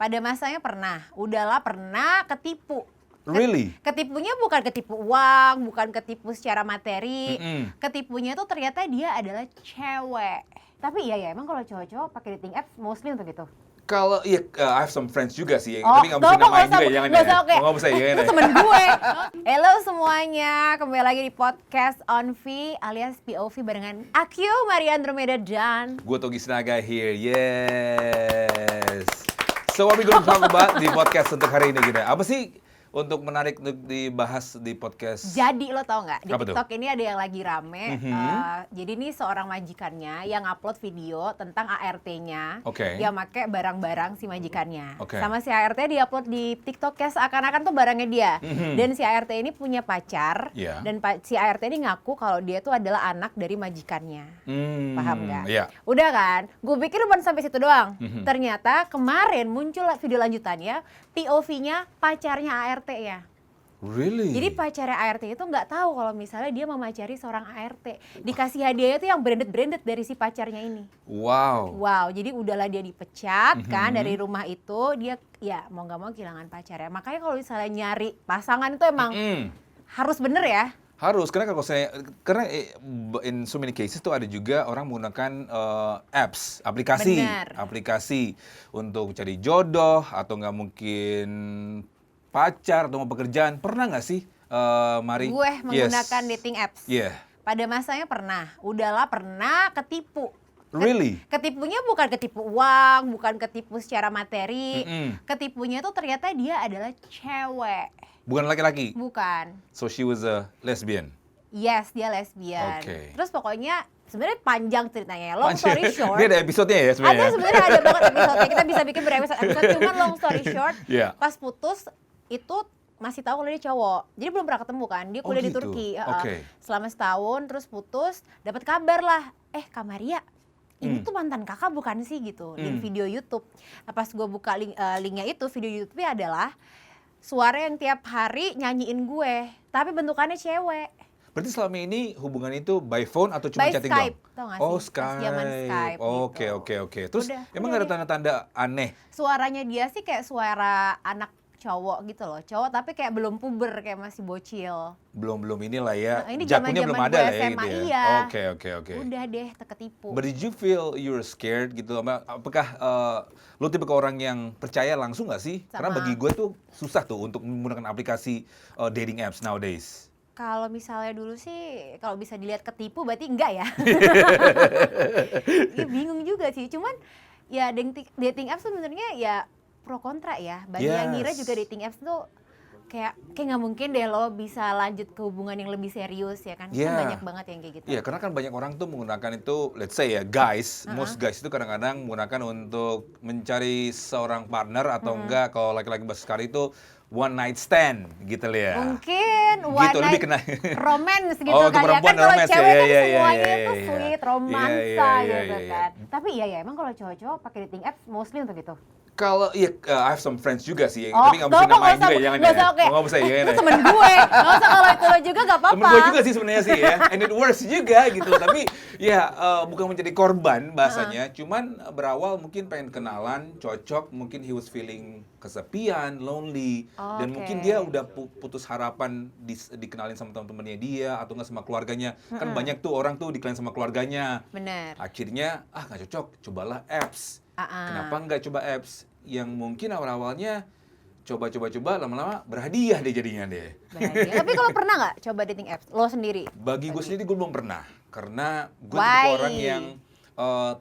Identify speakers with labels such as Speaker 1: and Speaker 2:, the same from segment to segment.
Speaker 1: Pada masanya pernah, udahlah pernah ketipu.
Speaker 2: Really?
Speaker 1: Ketipunya bukan ketipu uang, bukan ketipu secara materi.
Speaker 2: Mm-mm.
Speaker 1: Ketipunya tuh ternyata dia adalah cewek. Tapi iya ya, emang kalau cowok-cowok pakai dating apps mostly untuk itu.
Speaker 2: Kalau iya, I have some friends juga sih,
Speaker 1: Oh,
Speaker 2: tapi nggak mesti
Speaker 1: tuh,
Speaker 2: namain
Speaker 1: nggak
Speaker 2: juga, jangan
Speaker 1: nggak
Speaker 2: ya.
Speaker 1: usah, oke.
Speaker 2: Nggak usah, jangan
Speaker 1: Itu
Speaker 2: ya.
Speaker 1: temen gue. Halo semuanya, kembali lagi di podcast On V alias POV barengan aku, Maria Andromeda dan
Speaker 2: Gue Togi Sinaga here, yes. So what we gonna talk about di podcast untuk hari ini gini? Apa sih untuk menarik untuk dibahas di podcast?
Speaker 1: Jadi lo tau nggak, di
Speaker 2: Apa tuh?
Speaker 1: TikTok ini ada yang lagi rame. Jadi ini seorang majikannya yang upload video tentang ART-nya.
Speaker 2: Oke.
Speaker 1: Dia make barang-barang si majikannya.
Speaker 2: Oke.
Speaker 1: Sama si ART diupload di TikTok ya seakan-akan tuh barangnya dia. Dan si ART ini punya pacar.
Speaker 2: Iya.
Speaker 1: Dan si ART ini ngaku kalau dia tuh adalah anak dari majikannya. Paham nggak?
Speaker 2: Iya.
Speaker 1: Udah kan? Gue pikir cuma sampai situ doang. Ternyata kemarin muncul video lanjutannya, POV-nya pacarnya ART ya.
Speaker 2: Really?
Speaker 1: Jadi pacarnya ART itu nggak tahu kalau misalnya dia memacari seorang ART. Dikasih hadiahnya tuh yang branded dari si pacarnya ini.
Speaker 2: Wow.
Speaker 1: Wow, jadi udahlah dia dipecat kan dari rumah itu, dia ya mau nggak mau kehilangan pacarnya. Makanya kalau misalnya nyari pasangan itu emang harus bener ya.
Speaker 2: Harus, karena in so many cases tuh ada juga orang menggunakan apps, aplikasi,
Speaker 1: Bener.
Speaker 2: aplikasi untuk cari jodoh atau nggak mungkin pacar atau mau pekerjaan. Pernah nggak sih, Mari?
Speaker 1: Gue menggunakan
Speaker 2: Yes.
Speaker 1: dating apps.
Speaker 2: Yeah.
Speaker 1: Pada masanya pernah, udahlah pernah ketipu.
Speaker 2: Really?
Speaker 1: Ketipunya bukan ketipu uang, bukan ketipu secara materi.
Speaker 2: Mm-mm.
Speaker 1: Ketipunya tuh ternyata dia adalah cewek.
Speaker 2: Bukan laki-laki.
Speaker 1: Bukan.
Speaker 2: So she was a lesbian.
Speaker 1: Yes, dia lesbian.
Speaker 2: Oke.
Speaker 1: Terus pokoknya sebenarnya panjang ceritanya. Long story short.
Speaker 2: Ini ada episodenya ya sebenarnya.
Speaker 1: Ada sebenarnya ada banget episode. Kita bisa bikin berepisode-episode. Cuman long story short,
Speaker 2: Iya.
Speaker 1: pas putus itu masih tahu kalau dia cowok. Jadi belum pernah ketemu kan. Dia kuliah di
Speaker 2: gitu.
Speaker 1: Turki.
Speaker 2: Oke.
Speaker 1: Selama setahun terus putus, dapat kabar lah. Kak Maria, ini tuh mantan kakak bukan sih gitu di video YouTube. Nah, pas gue buka linknya itu, video YouTube-nya adalah suara yang tiap hari nyanyiin gue, tapi bentukannya cewek.
Speaker 2: Berarti selama ini hubungan itu by phone atau cuma
Speaker 1: By
Speaker 2: chatting
Speaker 1: Skype,
Speaker 2: doang?
Speaker 1: tau gak
Speaker 2: Oh,
Speaker 1: sih? Pas zaman Skype
Speaker 2: Oke,
Speaker 1: gitu.
Speaker 2: oke. Terus emang
Speaker 1: Udah
Speaker 2: nggak ada
Speaker 1: deh.
Speaker 2: tanda-tanda aneh?
Speaker 1: Suaranya dia sih kayak suara anak cowok gitu loh, cowok tapi kayak belum puber, kayak masih bocil.
Speaker 2: Belum inilah ya.
Speaker 1: Nah, ini
Speaker 2: Jatuhnya belum
Speaker 1: zaman-zaman
Speaker 2: ada
Speaker 1: gue
Speaker 2: lah ya
Speaker 1: SMA,
Speaker 2: gitu ya.
Speaker 1: iya.
Speaker 2: Oke.
Speaker 1: Udah deh, ketipu.
Speaker 2: But did you feel you were scared gitu? Apakah lo tipe orang yang percaya langsung nggak sih? Karena
Speaker 1: Sama.
Speaker 2: bagi gue tuh susah tuh untuk menggunakan aplikasi dating apps nowadays.
Speaker 1: Kalau misalnya dulu sih, kalau bisa dilihat ketipu berarti enggak ya. Ya bingung juga sih, cuman ya dating apps tuh sebenarnya ya pro kontra ya. Bagi yang ngira juga dating apps tuh kayak nggak mungkin deh lo bisa lanjut ke hubungan yang lebih serius ya kan. Kan banyak banget yang kayak gitu.
Speaker 2: Iya, karena kan banyak orang tuh menggunakan itu, let's say ya, guys, most guys itu kadang-kadang menggunakan untuk mencari seorang partner atau enggak, kalau laki-laki bahasa sekarang itu one night stand gitu loh ya.
Speaker 1: Mungkin one
Speaker 2: Gitu, lebih
Speaker 1: night
Speaker 2: kena.
Speaker 1: romance gitu
Speaker 2: Oh, untuk
Speaker 1: kan ya.
Speaker 2: perempuan
Speaker 1: Kan kalau
Speaker 2: romance,
Speaker 1: cewek
Speaker 2: ya,
Speaker 1: kan
Speaker 2: ya,
Speaker 1: semuanya
Speaker 2: ya,
Speaker 1: tuh
Speaker 2: ya.
Speaker 1: sweet, romansa
Speaker 2: Iya,
Speaker 1: gitu
Speaker 2: iya.
Speaker 1: kan. Tapi iya ya, emang kalau cowok-cowok pakai dating apps mostly untuk itu.
Speaker 2: Kalau iya, I have some friends juga sih,
Speaker 1: Oh,
Speaker 2: tapi nggak mesti
Speaker 1: tuh, kok
Speaker 2: namain juga, jangan
Speaker 1: nggak
Speaker 2: ya.
Speaker 1: usah, oke.
Speaker 2: Nggak usah, jangan
Speaker 1: Itu
Speaker 2: ya.
Speaker 1: temen gue, nggak usah kalau itu lo juga nggak apa-apa.
Speaker 2: Temen gue juga sih sebenarnya sih ya, and it works juga gitu. Tapi ya bukan menjadi korban bahasanya, cuman berawal mungkin pengen kenalan, cocok, mungkin he was feeling kesepian, lonely, dan
Speaker 1: Oke.
Speaker 2: mungkin dia udah putus harapan dikenalin sama teman-temannya dia atau nggak sama keluarganya. Kan banyak tuh orang tuh dikenalin sama keluarganya.
Speaker 1: Bener.
Speaker 2: Akhirnya nggak cocok, cobalah apps. Kenapa nggak coba apps yang mungkin awal-awalnya coba lama-lama berhadiah deh jadinya deh.
Speaker 1: Bahagia. Tapi kalau pernah nggak coba dating apps lo sendiri?
Speaker 2: Bagi gue sendiri gue belum pernah, karena gue
Speaker 1: Why?
Speaker 2: tipe orang yang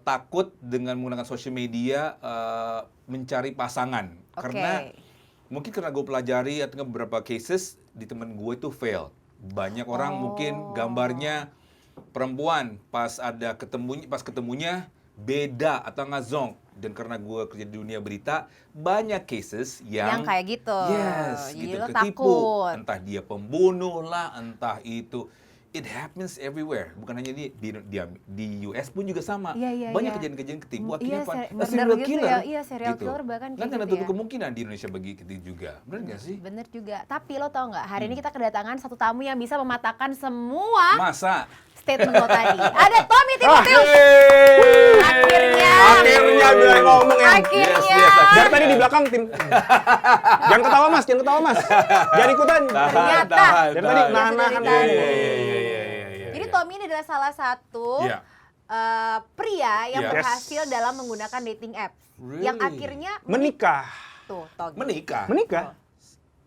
Speaker 2: takut dengan menggunakan sosial media mencari pasangan.
Speaker 1: Oke.
Speaker 2: Karena mungkin karena gue pelajari atau beberapa cases di temen gue itu fail. Banyak orang mungkin gambarnya perempuan pas ketemunya beda atau ngazong. Dan karena gue kerja di dunia berita, banyak cases yang
Speaker 1: kayak gitu.
Speaker 2: Yes,
Speaker 1: Jadi
Speaker 2: gitu,
Speaker 1: lo
Speaker 2: ketipu.
Speaker 1: takut.
Speaker 2: Entah dia pembunuh lah, entah itu. It happens everywhere. Bukan hanya di US pun juga sama.
Speaker 1: Iya,
Speaker 2: Banyak
Speaker 1: iya.
Speaker 2: kejadian-kejadian ketipu.
Speaker 1: Iya,
Speaker 2: Akhirnya apa?
Speaker 1: murder
Speaker 2: Serial
Speaker 1: gitu
Speaker 2: killer.
Speaker 1: ya. Iya, serial killer bahkan
Speaker 2: Kan
Speaker 1: kayak
Speaker 2: karena
Speaker 1: gitu
Speaker 2: tutup
Speaker 1: ya.
Speaker 2: kemungkinan di Indonesia bagi itu juga. Benar nggak sih?
Speaker 1: Bener juga. Tapi lo tau nggak, hari ini kita kedatangan satu tamu yang bisa mematahkan semua
Speaker 2: Masa?
Speaker 1: statement lo tadi. Ada Tommy Timotius. Akhirnya.
Speaker 3: Akhirnya mulai ngomong ya.
Speaker 1: Akhirnya.
Speaker 3: Dari tadi di belakang tim. Jangan ketawa mas, jangan ketawa mas. Jangan ikutan.
Speaker 1: Ternyata.
Speaker 3: Dari tadi nahan-nahan.
Speaker 1: Jadi Tommy ini adalah salah satu
Speaker 2: Iya.
Speaker 1: pria yang
Speaker 2: Yes.
Speaker 1: berhasil dalam menggunakan dating apps.
Speaker 2: Really?
Speaker 1: Yang akhirnya
Speaker 3: Menikah.
Speaker 1: tuh, Tommy.
Speaker 2: Menikah.
Speaker 3: Menikah.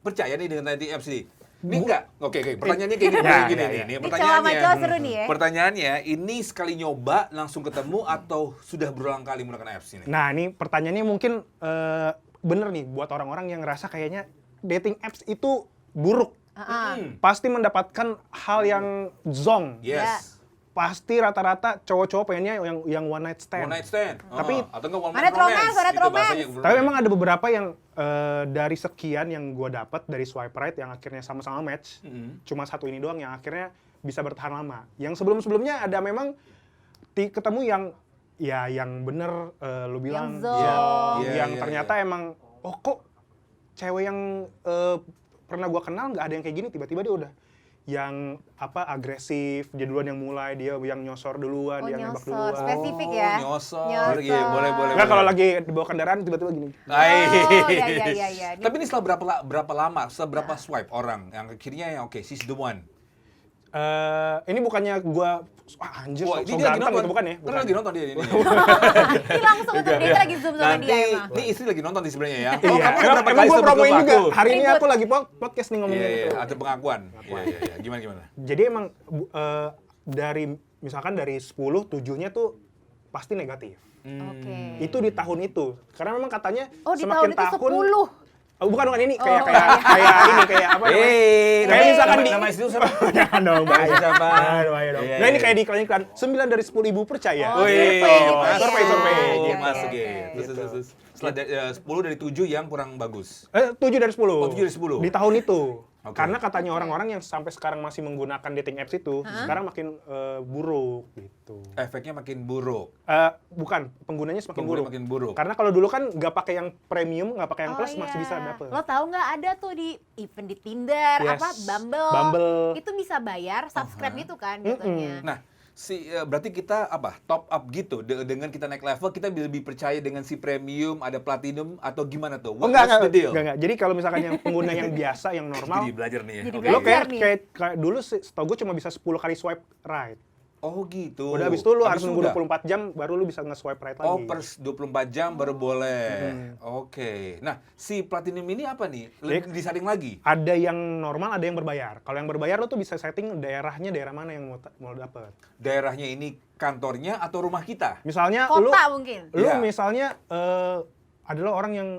Speaker 2: Percaya nih dengan dating apps ini? Ini enggak? Oke. Pertanyaannya kayak gini.
Speaker 3: Ya,
Speaker 2: gini
Speaker 3: ya,
Speaker 2: nih.
Speaker 3: ya.
Speaker 2: Ini
Speaker 1: Ini cowok sama cowok seru nih ya.
Speaker 2: Pertanyaannya, ini sekali nyoba langsung ketemu atau sudah berulang kali menggunakan apps ini?
Speaker 3: Nah ini pertanyaannya mungkin bener nih buat orang-orang yang ngerasa kayaknya dating apps itu buruk. Pasti mendapatkan hal yang zonk.
Speaker 2: Yes.
Speaker 3: Pasti rata-rata cowok-cowok pengennya yang one night stand.
Speaker 2: One night stand.
Speaker 3: Tapi-
Speaker 2: atau enggak one
Speaker 1: Mana
Speaker 2: night romance.
Speaker 1: romance, mana
Speaker 2: Itu
Speaker 1: romance.
Speaker 2: bahasanya.
Speaker 3: Tapi memang ada beberapa yang dari sekian yang gue dapat dari swipe right yang akhirnya sama-sama match, cuma satu ini doang yang akhirnya bisa bertahan lama. Yang sebelum-sebelumnya ada memang ketemu yang bener lu bilang
Speaker 1: zone.
Speaker 3: yang
Speaker 2: Iya,
Speaker 3: ternyata emang kok cewek yang pernah gue kenal nggak ada yang kayak gini, tiba-tiba dia udah yang agresif, dia duluan yang mulai, dia yang nyosor duluan,
Speaker 1: Oh,
Speaker 3: dia yang nembak
Speaker 1: nyosor.
Speaker 3: duluan.
Speaker 1: Spesifik ya.
Speaker 2: Nyosor. Iya, boleh.
Speaker 3: Nggak, kalau lagi dibawa kendaraan tiba-tiba gini.
Speaker 1: Oh, iya.
Speaker 2: Tapi ini setelah berapa lama, seberapa swipe orang yang akhirnya yang oke, she's the one.
Speaker 3: Ini bukannya gua anjir
Speaker 2: Wah,
Speaker 3: so
Speaker 2: ini dia lagi
Speaker 3: ganteng
Speaker 2: nonton.
Speaker 3: gitu, bukan ya?
Speaker 2: Kan lagi nonton dia ini.
Speaker 1: Ini langsung tuh dia lagi zoom sama
Speaker 2: Nanti,
Speaker 1: dia emang.
Speaker 2: ini istri lagi nonton nih sebenarnya ya.
Speaker 3: Iya,
Speaker 2: kamu
Speaker 3: emang
Speaker 2: berapa kali
Speaker 3: gua
Speaker 2: sebut
Speaker 3: promoin
Speaker 2: nama
Speaker 3: juga.
Speaker 2: aku?
Speaker 3: Hari ini
Speaker 1: Ribut.
Speaker 3: aku lagi podcast nih ngomongin
Speaker 2: Iya,
Speaker 3: itu.
Speaker 2: ada pengakuan. Iya. Gimana?
Speaker 3: Jadi emang dari misalkan dari 10, 7-nya tuh pasti negatif.
Speaker 1: Oke.
Speaker 3: Itu di tahun itu. Karena memang katanya
Speaker 1: Oh, di
Speaker 3: semakin
Speaker 1: tahun itu
Speaker 3: tahun
Speaker 1: 10.
Speaker 3: Oh, bukan ini
Speaker 1: Oh,
Speaker 3: kayak apa namanya? Kayak misalkan di
Speaker 2: nama istri lu siapa?
Speaker 3: Jangan dong, bahaya.
Speaker 2: Siapa?
Speaker 3: Aduh, bahaya dong.
Speaker 2: Iya,
Speaker 3: Nah, ini
Speaker 2: iya.
Speaker 3: kayak di iklan 9 dari 10 ibu percaya.
Speaker 1: Oh,
Speaker 2: Wih,
Speaker 1: survei gitu ya.
Speaker 3: survei.
Speaker 1: Oke,
Speaker 2: Masuk
Speaker 1: oke,
Speaker 2: ya.
Speaker 1: oke.
Speaker 2: Terus. Setelah 10 dari 7 yang kurang bagus.
Speaker 3: 7 dari 10.
Speaker 2: Oh, 7 dari 10.
Speaker 3: Di tahun itu.
Speaker 2: Oke.
Speaker 3: Karena katanya orang-orang yang sampai sekarang masih menggunakan dating apps itu, sekarang makin buruk gitu.
Speaker 2: Efeknya makin buruk.
Speaker 3: Bukan, penggunanya semakin
Speaker 2: Pengguna
Speaker 3: buruk.
Speaker 2: makin buruk.
Speaker 3: Karena kalau dulu kan nggak pakai yang premium, nggak pakai yang
Speaker 1: Oh,
Speaker 3: plus, masih
Speaker 1: iya.
Speaker 3: bisa dapet.
Speaker 1: Lo tahu nggak ada tuh di event di Tinder,
Speaker 3: Yes. Bumble.
Speaker 1: Itu bisa bayar, subscribe gitu kan jatuhnya.
Speaker 2: Nah, berarti kita top up gitu dengan kita naik level, kita lebih percaya dengan si premium, ada platinum atau gimana tuh?
Speaker 3: Oh, enggak.
Speaker 2: What's the deal?
Speaker 3: Enggak. Jadi kalau misalkan yang pengguna yang biasa, yang normal,
Speaker 2: Jadi belajar nih ya.
Speaker 1: Jadi
Speaker 2: Oke.
Speaker 1: belajar.
Speaker 3: lo kayak,
Speaker 1: nih.
Speaker 3: kayak dulu setahu gue cuma bisa 10 kali swipe right.
Speaker 2: Oh gitu.
Speaker 3: Udah habis itu lu harus
Speaker 2: Habis
Speaker 3: nunggu
Speaker 2: udah?
Speaker 3: 24 jam baru lu bisa nge-swipe right lagi.
Speaker 2: Oh, per 24 jam baru boleh. Oke. Nah, si platinum ini apa nih? Lebih disaring lagi?
Speaker 3: Ada yang normal, ada yang berbayar. Kalau yang berbayar lu tuh bisa setting daerahnya daerah mana yang mau dapet.
Speaker 2: Daerahnya ini kantornya atau rumah kita?
Speaker 3: Misalnya
Speaker 1: Kota mungkin.
Speaker 3: lu
Speaker 2: Iya.
Speaker 3: misalnya adalah orang yang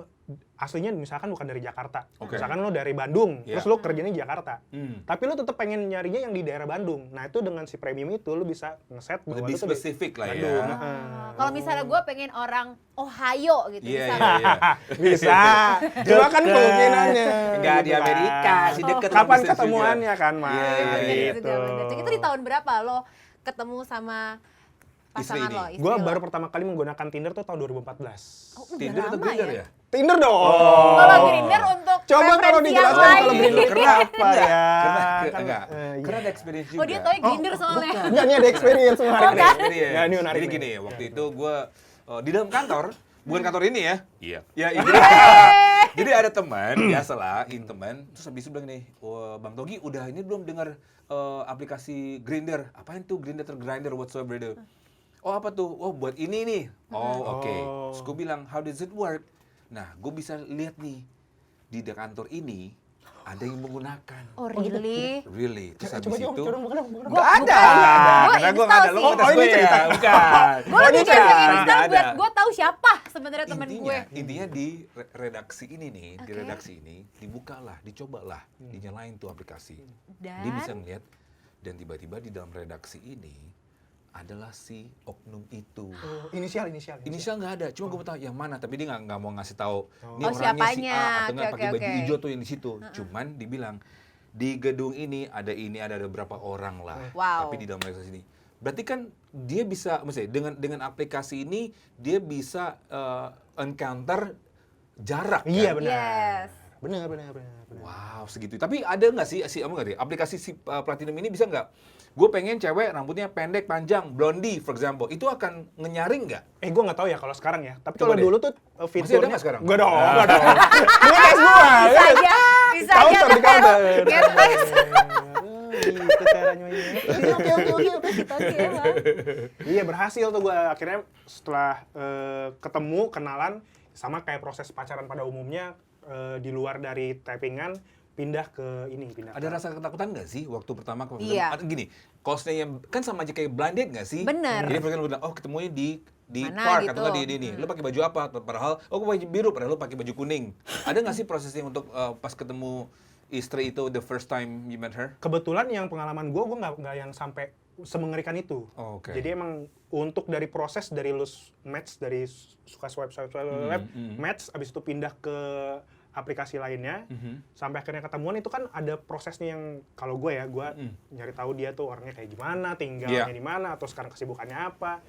Speaker 3: aslinya misalkan bukan dari Jakarta.
Speaker 2: Oke.
Speaker 3: Misalkan lu dari Bandung,
Speaker 2: Iya.
Speaker 3: terus lu kerjanya di Jakarta.
Speaker 2: Hmm.
Speaker 3: Tapi lu tetap pengen nyarinya yang di daerah Bandung. Nah, itu dengan si premium itu lu bisa ngeset bahwa
Speaker 2: Lebih
Speaker 3: lu tuh di
Speaker 2: spesifik lah ya.
Speaker 3: Bandung.
Speaker 1: Kalau misalnya gue pengen orang Ohio gitu
Speaker 2: Iya,
Speaker 1: misalnya.
Speaker 2: iya.
Speaker 3: Bisa. Cuma kan kemungkinannya.
Speaker 2: Enggak di
Speaker 3: gitu kan.
Speaker 2: Amerika, sih deket.
Speaker 3: Kapan
Speaker 2: bisa
Speaker 3: ketemuannya
Speaker 2: juga.
Speaker 3: kan, Mas?
Speaker 2: Iya, iya,
Speaker 1: Bener
Speaker 2: iya.
Speaker 3: Gitu.
Speaker 1: juga, bener. Itu di tahun berapa lo ketemu sama pasangan
Speaker 2: Istri
Speaker 1: lo?
Speaker 2: ini.
Speaker 1: Istri
Speaker 3: Gua
Speaker 1: lo?
Speaker 3: baru pertama kali menggunakan Tinder tuh tahun 2014.
Speaker 1: Oh, udah
Speaker 2: Tinder atau
Speaker 1: lama
Speaker 2: Grindr
Speaker 1: ya?
Speaker 2: ya?
Speaker 3: Tinder dong.
Speaker 1: Kalau Grindr untuk
Speaker 3: Coba kalau
Speaker 1: referensi yang
Speaker 3: dijelaskan kalau
Speaker 1: lain.
Speaker 3: Grindr apa ya?
Speaker 2: Enggak.
Speaker 3: Iya.
Speaker 2: Karena ada experience juga.
Speaker 1: Oh dia tau Grindr soalnya.
Speaker 3: Enggak, ini ada experience semua hari
Speaker 1: Oh,
Speaker 3: ini.
Speaker 1: kan?
Speaker 3: Ya, ini menarik
Speaker 2: Jadi
Speaker 3: nih.
Speaker 2: gini, waktu itu gue di dalam kantor, bukan kantor ini ya. Iya. Ya, iya. Jadi ada teman, biasalah, teman. Terus habis itu bilang nih, "Wah, Bang Togi udah ini belum dengar aplikasi Grindr? Apaan tuh Grindr whatsoever itu?" Oh apa tuh? Oh buat ini nih. Oh oke.
Speaker 3: Oh.
Speaker 2: Terus gue bilang, how does it work? Nah, gue bisa lihat nih, di kantor ini ada yang menggunakan.
Speaker 1: Oh really?
Speaker 2: Really? Terus habis
Speaker 3: Coba
Speaker 2: itu
Speaker 3: bukan.
Speaker 2: nggak ada.
Speaker 1: Gua
Speaker 2: Karena gue nggak ada.
Speaker 1: install
Speaker 2: Lo
Speaker 1: sih.
Speaker 2: ngetes
Speaker 3: Oh, ini
Speaker 2: gue
Speaker 3: cerita.
Speaker 2: ya? Bukan.
Speaker 1: Gue lebih
Speaker 3: ini
Speaker 1: kayak
Speaker 3: cerita.
Speaker 1: install
Speaker 2: Nggak
Speaker 1: buat
Speaker 2: ada.
Speaker 1: gue tahu siapa sebenarnya temen gue.
Speaker 2: Intinya di redaksi ini nih, di
Speaker 1: Oke.
Speaker 2: redaksi ini dibukalah, dicobalah, dinyalain tuh aplikasi.
Speaker 1: Dan?
Speaker 2: Dia bisa ngeliat dan tiba-tiba di dalam redaksi ini adalah si oknum itu.
Speaker 3: Oh, inisial.
Speaker 2: Inisial nggak ada, cuma gue mau tahu yang mana, tapi dia nggak mau ngasih tahu. Ini
Speaker 1: Oh,
Speaker 2: orangnya si
Speaker 1: siapanya.
Speaker 2: A atau nggak
Speaker 1: Oke,
Speaker 2: pakai
Speaker 1: oke,
Speaker 2: baju
Speaker 1: oke.
Speaker 2: hijau tuh yang di situ. Cuman dibilang di gedung ini ada beberapa orang lah.
Speaker 1: Wow.
Speaker 2: Tapi di dalam redaksi ini. Berarti kan dia bisa, maksudnya dengan aplikasi ini dia bisa encounter jarak.
Speaker 3: Iya,
Speaker 2: kan?
Speaker 3: benar.
Speaker 1: Yes.
Speaker 3: Benar.
Speaker 2: Wow, segitu. Tapi ada nggak sih aplikasi si Platinum ini bisa nggak? Gue pengen cewek rambutnya pendek, panjang, blondie, for example. Itu akan ngenyaring nggak?
Speaker 3: Gue nggak tahu ya kalau sekarang ya. Tapi
Speaker 2: Coba
Speaker 3: kalau
Speaker 2: deh.
Speaker 3: dulu tuh
Speaker 2: Masih ada
Speaker 3: fiturnya
Speaker 2: nggak sekarang?
Speaker 3: Nggak dong. Ini tes gua.
Speaker 1: Bisa aja, bisa aja.
Speaker 3: Counter di counter.
Speaker 1: Ngetes.
Speaker 3: Gitu caranya ini. Oke.
Speaker 1: Oke, emang.
Speaker 3: Iya berhasil tuh gue akhirnya setelah ketemu kenalan sama kayak proses pacaran pada umumnya di luar dari typingan pindah ke ini
Speaker 2: Ada rasa ketakutan nggak sih waktu pertama ke
Speaker 1: Iya.
Speaker 2: Gini, costnya yang kan sama aja kayak blind date nggak sih?
Speaker 1: Bener.
Speaker 2: Jadi mereka bilang, oh ketemunya di
Speaker 1: Mana
Speaker 2: park
Speaker 1: gitu.
Speaker 2: atau nggak di ini. Lu pakai baju apa? Padahal, oh gue baju biru, padahal lu pakai baju kuning. Ada nggak sih prosesnya untuk pas ketemu istri itu the first time you met her?
Speaker 3: Kebetulan yang pengalaman gue nggak yang sampai semengerikan itu.
Speaker 2: Oh, oke.
Speaker 3: Jadi emang untuk dari proses dari lu match dari suka swipe match, abis itu pindah ke aplikasi lainnya, sampai akhirnya ketemuan itu kan ada prosesnya yang kalau gue nyari tahu dia tuh orangnya kayak gimana, tinggalnya di mana, atau sekarang kesibukannya apa.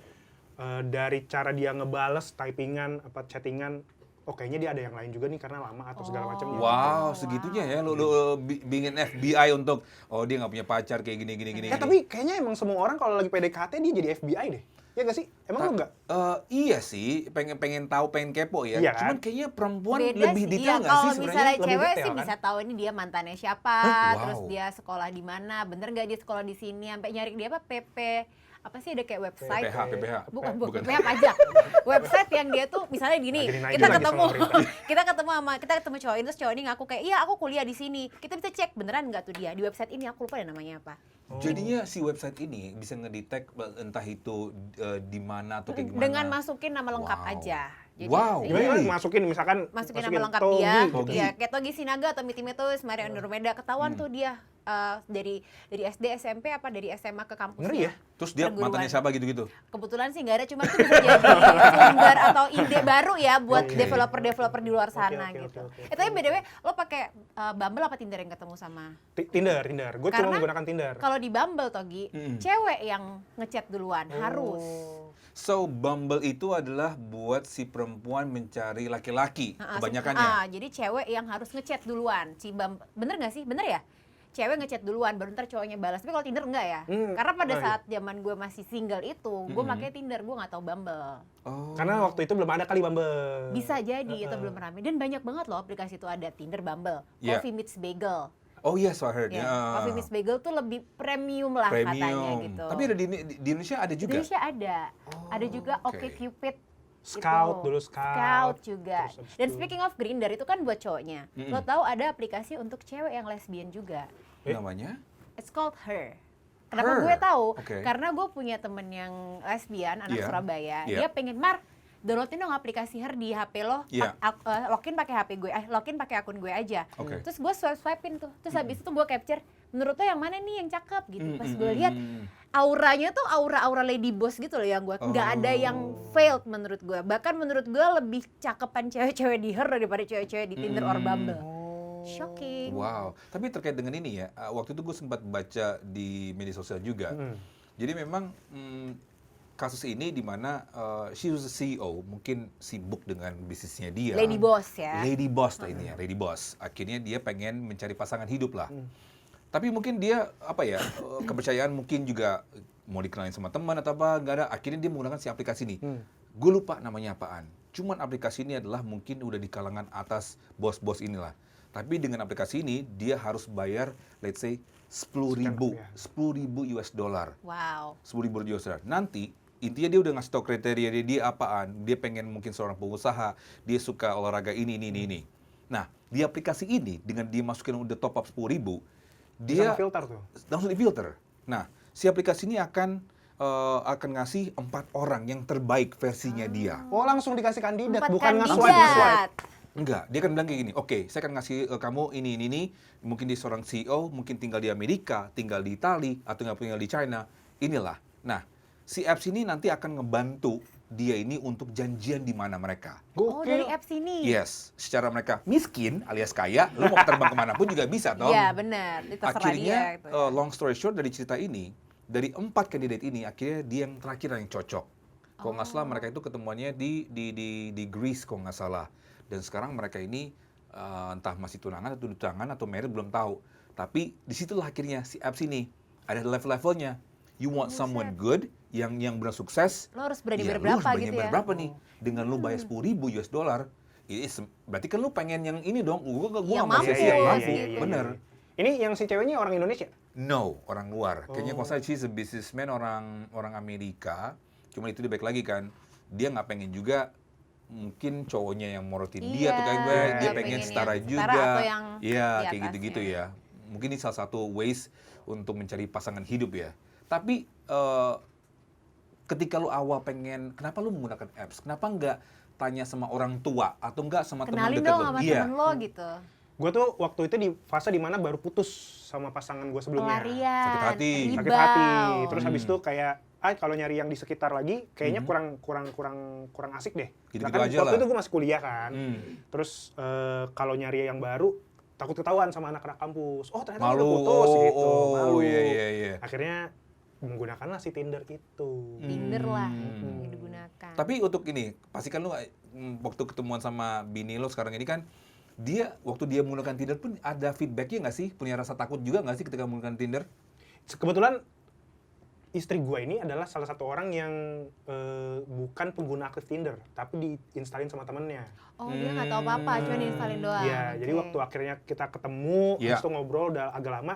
Speaker 3: Dari cara dia ngebales typingan, chattingan, kayaknya dia ada yang lain juga nih karena lama atau segala macam.
Speaker 2: Wow, segitunya ya lu bikin FBI untuk dia nggak punya pacar kayak gini.
Speaker 3: Tapi kayaknya emang semua orang kalau lagi PDKT dia jadi FBI deh. Ya nggak sih? Emang lu nggak?
Speaker 2: Iya sih, pengen tahu, pengen kepo ya.
Speaker 3: Iya kan?
Speaker 2: Cuman kayaknya perempuan
Speaker 1: Beda
Speaker 2: lebih
Speaker 1: sih.
Speaker 2: detail
Speaker 1: Iya,
Speaker 2: nggak sih
Speaker 1: kalau
Speaker 2: sebenarnya?
Speaker 1: misalnya
Speaker 3: Lebih
Speaker 1: cewek
Speaker 3: detail,
Speaker 1: sih
Speaker 3: kan?
Speaker 1: bisa tahu ini dia mantannya siapa,
Speaker 2: Wow.
Speaker 1: terus dia sekolah di mana, bener nggak dia sekolah di sini, sampai nyari dia apa PP, apa sih ada kayak website?
Speaker 2: PPH.
Speaker 1: Bukan PPH pajak. Website yang dia tuh misalnya gini,
Speaker 3: Lagi dinaikin
Speaker 1: kita
Speaker 3: lagi
Speaker 1: ketemu
Speaker 3: sama pemerintah.
Speaker 1: kita ketemu cowok ini, terus cowok ini ngaku kayak iya aku kuliah di sini. Kita bisa cek beneran nggak tuh dia di website ini, aku lupa deh namanya apa.
Speaker 2: Jadinya si website ini bisa ngedetect entah itu di mana atau kayak gimana.
Speaker 1: Dengan masukin nama lengkap
Speaker 2: Wow.
Speaker 1: aja. Jadi,
Speaker 2: Wow,
Speaker 1: iya.
Speaker 3: Jadi
Speaker 2: really?
Speaker 3: masukin misalkan
Speaker 1: Masukin nama lengkap
Speaker 3: Togi
Speaker 1: dia,
Speaker 3: gitu.
Speaker 1: ya kayak Togi Sinaga atau Mitimetus, Maria Andromeda, ketahuan tuh dia dari SD SMP apa dari SMA ke kampusnya.
Speaker 3: Ngeri ya?
Speaker 2: Terus dia
Speaker 1: Perguruan.
Speaker 2: mantannya siapa gitu-gitu?
Speaker 1: Kebetulan sih nggak ada, cuma itu bisa jadi sumber atau ide baru ya buat
Speaker 2: Oke.
Speaker 1: developer gitu.
Speaker 3: Oke.
Speaker 1: Tapi BTW lo pakai Bumble apa Tinder yang ketemu sama?
Speaker 3: Tinder. Gue cuma
Speaker 1: Karena
Speaker 3: menggunakan Tinder.
Speaker 1: Kalau di Bumble Togi, cewek yang ngechat duluan harus.
Speaker 2: So, Bumble itu adalah buat si perempuan mencari laki-laki kebanyakannya.
Speaker 1: Jadi cewek yang harus ngechat duluan. Bener nggak sih? Bener ya? Cewek ngechat duluan, baru ntar cowoknya balas. Tapi kalau Tinder enggak ya? Karena pada saat zaman gue masih single itu, gue pakai Tinder, gue nggak tahu Bumble.
Speaker 2: Oh.
Speaker 3: Karena waktu itu belum ada kali Bumble.
Speaker 1: Bisa jadi itu belum rame. Dan banyak banget loh aplikasi itu ada Tinder, Bumble,
Speaker 2: Yeah.
Speaker 1: Coffee Meets Bagel.
Speaker 2: Oh yes, I heard.
Speaker 1: Ya,
Speaker 2: Ya.
Speaker 1: Coffee Meets Bagel tuh lebih premium lah katanya gitu.
Speaker 2: Tapi ada di Indonesia ada
Speaker 1: Di
Speaker 2: juga.
Speaker 1: Indonesia ada. Ada juga
Speaker 2: oke.
Speaker 1: OkCupid.
Speaker 3: Scout
Speaker 1: gitu.
Speaker 3: dulu, Scout.
Speaker 1: juga.
Speaker 3: Terus abis
Speaker 1: Dan
Speaker 3: itu-
Speaker 1: speaking of Grindr itu kan buat cowoknya. Lo tahu ada aplikasi untuk cewek yang lesbian juga.
Speaker 2: Namanya?
Speaker 1: It's called Her. Kenapa
Speaker 2: Her?
Speaker 1: gue tahu?
Speaker 2: Oke.
Speaker 1: Karena gue punya temen yang lesbian, anak
Speaker 2: Iya.
Speaker 1: Surabaya.
Speaker 2: Iya.
Speaker 1: Dia pengen downloadin dong aplikasi Her di HP lo.
Speaker 2: Iya.
Speaker 1: Login pakai HP gue, login pakai akun gue aja.
Speaker 2: Oke.
Speaker 1: Terus gue swipe-swipein tuh. Terus habis itu gue capture. Menurut lo yang mana nih yang cakep gitu. Pas gue lihat auranya tuh aura lady boss gitu loh yang gue. Nggak ada yang failed menurut gue. Bahkan menurut gue lebih cakepan cewek-cewek di Her daripada cewek-cewek di Tinder or Bumble. Shocking.
Speaker 2: Wow. Tapi terkait dengan ini ya, waktu itu gue sempat baca di media sosial juga. Jadi memang kasus ini di mana she was a CEO, mungkin sibuk dengan bisnisnya dia.
Speaker 1: Lady boss ya.
Speaker 2: Lady boss lah ini ya, lady boss. Akhirnya dia pengen mencari pasangan hidup lah. Tapi mungkin dia kepercayaan mungkin juga mau dikenalin sama teman atau apa, nggak ada. Akhirnya dia menggunakan si aplikasi ini. Gue lupa namanya apaan. Cuman aplikasi ini adalah mungkin udah di kalangan atas bos-bos inilah. Tapi dengan aplikasi ini dia harus bayar, let's say 10.000 US dollar.
Speaker 1: Wow.
Speaker 2: 10.000 US dollar. Nanti intinya dia udah ngasih tau kriteria dia apaan. Dia pengen mungkin seorang pengusaha, dia suka olahraga ini. Nah, di aplikasi ini dengan dia masukin udah top up 10.000, dia
Speaker 3: filter tuh.
Speaker 2: langsung difilter. Nah, si aplikasi ini akan ngasih 4 orang yang terbaik versinya dia.
Speaker 3: Oh, langsung dikasih kandidat,
Speaker 1: 4
Speaker 3: bukan
Speaker 1: kandidat.
Speaker 3: nge-swipe.
Speaker 2: Enggak, dia akan bilang kayak gini, oke, saya akan ngasih kamu ini, mungkin dia seorang CEO, mungkin tinggal di Amerika, tinggal di Itali, atau nggak tinggal di China, inilah. Nah, si apps ini nanti akan ngebantu dia ini untuk janjian di mana mereka.
Speaker 1: Oh, dari apps ini.
Speaker 2: Yes, secara mereka miskin alias kaya, lu mau terbang kemana pun juga bisa, toh.
Speaker 1: Iya, benar. Itu terserah
Speaker 2: Akhirnya,
Speaker 1: dia gitu.
Speaker 2: long story short dari cerita ini, dari 4 kandidat ini, akhirnya dia yang terakhir yang cocok. Kalau nggak salah mereka itu ketemuannya di Greece kalau nggak salah. Dan sekarang mereka ini entah masih tunangan atau married belum tahu. Tapi disitulah akhirnya si apps ini ada level-levelnya. You want someone good yang benar sukses.
Speaker 1: Lo harus berani
Speaker 2: Ya,
Speaker 1: bayar
Speaker 2: lu harus
Speaker 1: berapa
Speaker 2: berani
Speaker 1: gitu
Speaker 2: bayar
Speaker 1: ya?
Speaker 2: berapa nih? Dengan lu bayar $10,000, berarti kan lu pengen yang ini dong. Gua
Speaker 1: Yang
Speaker 2: masih
Speaker 1: mampu,
Speaker 2: yang
Speaker 1: iya,
Speaker 2: mampu.
Speaker 1: iya, iya,
Speaker 2: Bener.
Speaker 3: Ini yang si ceweknya orang Indonesia?
Speaker 2: No, orang luar. Kayaknya
Speaker 3: Oh.
Speaker 2: kalau saya she's a businessman orang Amerika. Cuma itu dia baik lagi kan. Dia nggak pengen juga mungkin cowoknya yang morotin dia tuh kayak gue.
Speaker 1: Iya,
Speaker 2: Dia
Speaker 1: pengen
Speaker 2: pengen
Speaker 1: yang
Speaker 2: setara
Speaker 1: setara
Speaker 2: juga.
Speaker 1: atau yang
Speaker 2: Iya,
Speaker 1: di
Speaker 2: kayak
Speaker 1: atasnya.
Speaker 2: gitu-gitu ya. Mungkin ini salah satu ways untuk mencari pasangan hidup ya. Tapi ketika lu awal pengen, kenapa lu menggunakan apps? Kenapa nggak tanya sama orang tua atau nggak sama teman
Speaker 1: Kenalin
Speaker 2: dekat
Speaker 1: dong
Speaker 2: lu?
Speaker 1: sama
Speaker 2: Iya.
Speaker 1: temen lo gitu.
Speaker 3: Gue tuh waktu itu di fase dimana baru putus sama pasangan gue sebelumnya.
Speaker 1: Pelarian,
Speaker 2: Sakit hati.
Speaker 1: ribau.
Speaker 3: Sakit hati. Terus
Speaker 2: Hmm.
Speaker 3: habis itu kayak, kalau nyari yang di sekitar lagi, kayaknya kurang asik deh.
Speaker 2: Gitu-gitu
Speaker 3: Nah, kan
Speaker 2: aja
Speaker 3: waktu
Speaker 2: lah.
Speaker 3: itu gue masih kuliah kan. Terus kalau nyari yang baru, takut ketahuan sama anak-anak kampus. Oh ternyata
Speaker 2: Malu.
Speaker 3: udah putus gitu. Malu.
Speaker 2: Iya.
Speaker 3: Akhirnya menggunakanlah si Tinder itu.
Speaker 1: Tinder lah
Speaker 2: Hmm.
Speaker 1: yang digunakan.
Speaker 2: Tapi untuk ini, pastikan lu waktu ketemuan sama bini lo sekarang ini kan, dia waktu dia menggunakan Tinder pun ada feedbacknya nggak sih? Punya rasa takut juga nggak sih ketika menggunakan Tinder?
Speaker 3: Kebetulan istri gue ini adalah salah satu orang yang bukan pengguna aktif Tinder, tapi diinstalin sama temennya.
Speaker 1: Oh dia nggak tahu apa-apa, cuma diinstalin doang.
Speaker 3: Iya, jadi
Speaker 1: Oke.
Speaker 3: waktu akhirnya kita ketemu,
Speaker 2: Iya.
Speaker 3: terus tuh ngobrol udah agak lama,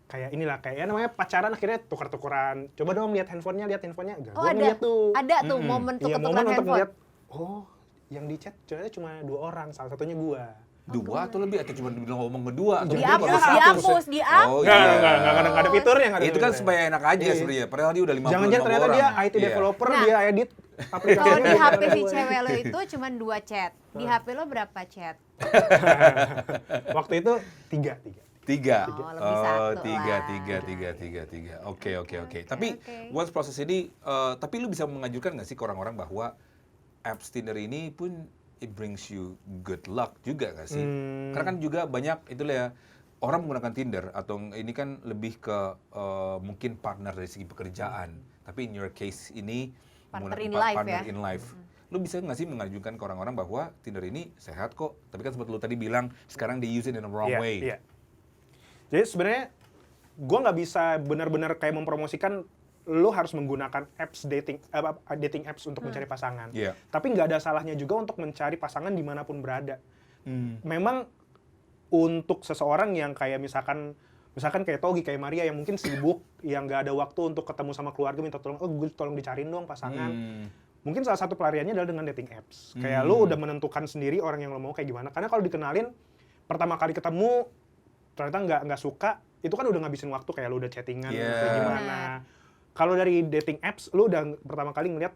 Speaker 3: kayak inilah, kayak namanya pacaran akhirnya tukar-tukaran. Coba dong lihat handphonenya. Gak,
Speaker 1: Oh
Speaker 3: gua ngeliat tuh.
Speaker 1: ada tuh momen tuh
Speaker 3: Iya,
Speaker 1: ketukeran
Speaker 3: momen untuk
Speaker 1: handphone.
Speaker 3: ngeliat, oh yang di chat ternyata cuma 2 orang, salah satunya gua.
Speaker 2: Dua atau lebih? Atau cuma bilang ngomong berdua? Atau
Speaker 3: Jangan-
Speaker 2: berdua
Speaker 1: Dihapus,
Speaker 2: apa?
Speaker 1: dihapus.
Speaker 2: Oh,
Speaker 3: Nggak,
Speaker 2: iya.
Speaker 3: nggak ada fiturnya. nggak ada
Speaker 2: Itu kan
Speaker 3: fiturnya.
Speaker 2: supaya enak aja
Speaker 3: Iya.
Speaker 2: sebenarnya. Padahal dia udah 56
Speaker 3: Jangan-jangan ternyata
Speaker 2: orang.
Speaker 3: dia IT
Speaker 2: Iya.
Speaker 3: developer,
Speaker 1: Nah.
Speaker 3: dia edit aplikasi.
Speaker 1: Kalau di HP si cewek lo itu cuma 2 chat. Di HP lo berapa chat?
Speaker 3: Waktu itu 3.
Speaker 2: Tiga.
Speaker 1: Oh, lebih satu
Speaker 2: tiga,
Speaker 1: lah.
Speaker 2: tiga. Oke. Tapi
Speaker 1: oke.
Speaker 2: once proses ini, tapi lu bisa menganjurkan nggak sih ke orang-orang bahwa apps Tinder ini pun it brings you good luck juga nggak sih? Karena kan juga banyak itulah ya, orang menggunakan Tinder atau ini kan lebih ke mungkin partner dari segi pekerjaan. Tapi in your case ini
Speaker 1: Partner
Speaker 2: menggunakan
Speaker 1: in life
Speaker 2: partner
Speaker 1: ya.
Speaker 2: in life. Lu bisa nggak sih mengajukan ke orang-orang bahwa Tinder ini sehat kok? Tapi kan seperti lu tadi bilang, sekarang they use it in a wrong way.
Speaker 3: Iya. Jadi sebenarnya gue nggak bisa benar-benar kayak mempromosikan lo harus menggunakan apps dating apps untuk mencari pasangan.
Speaker 2: Iya.
Speaker 3: Tapi nggak ada salahnya juga untuk mencari pasangan dimanapun berada. Memang untuk seseorang yang kayak misalkan kayak Togi, kayak Maria yang mungkin sibuk, yang nggak ada waktu untuk ketemu sama keluarga, minta tolong, gue tolong dicariin dong pasangan. Mungkin salah satu pelariannya adalah dengan dating apps. Kayak lo udah menentukan sendiri orang yang lo mau kayak gimana. Karena kalau dikenalin, pertama kali ketemu, ternyata nggak suka, itu kan udah ngabisin waktu, kayak lo udah chattingan,
Speaker 2: Yeah.
Speaker 3: kayak gimana. Kalau dari dating apps, lo udah pertama kali ngeliat,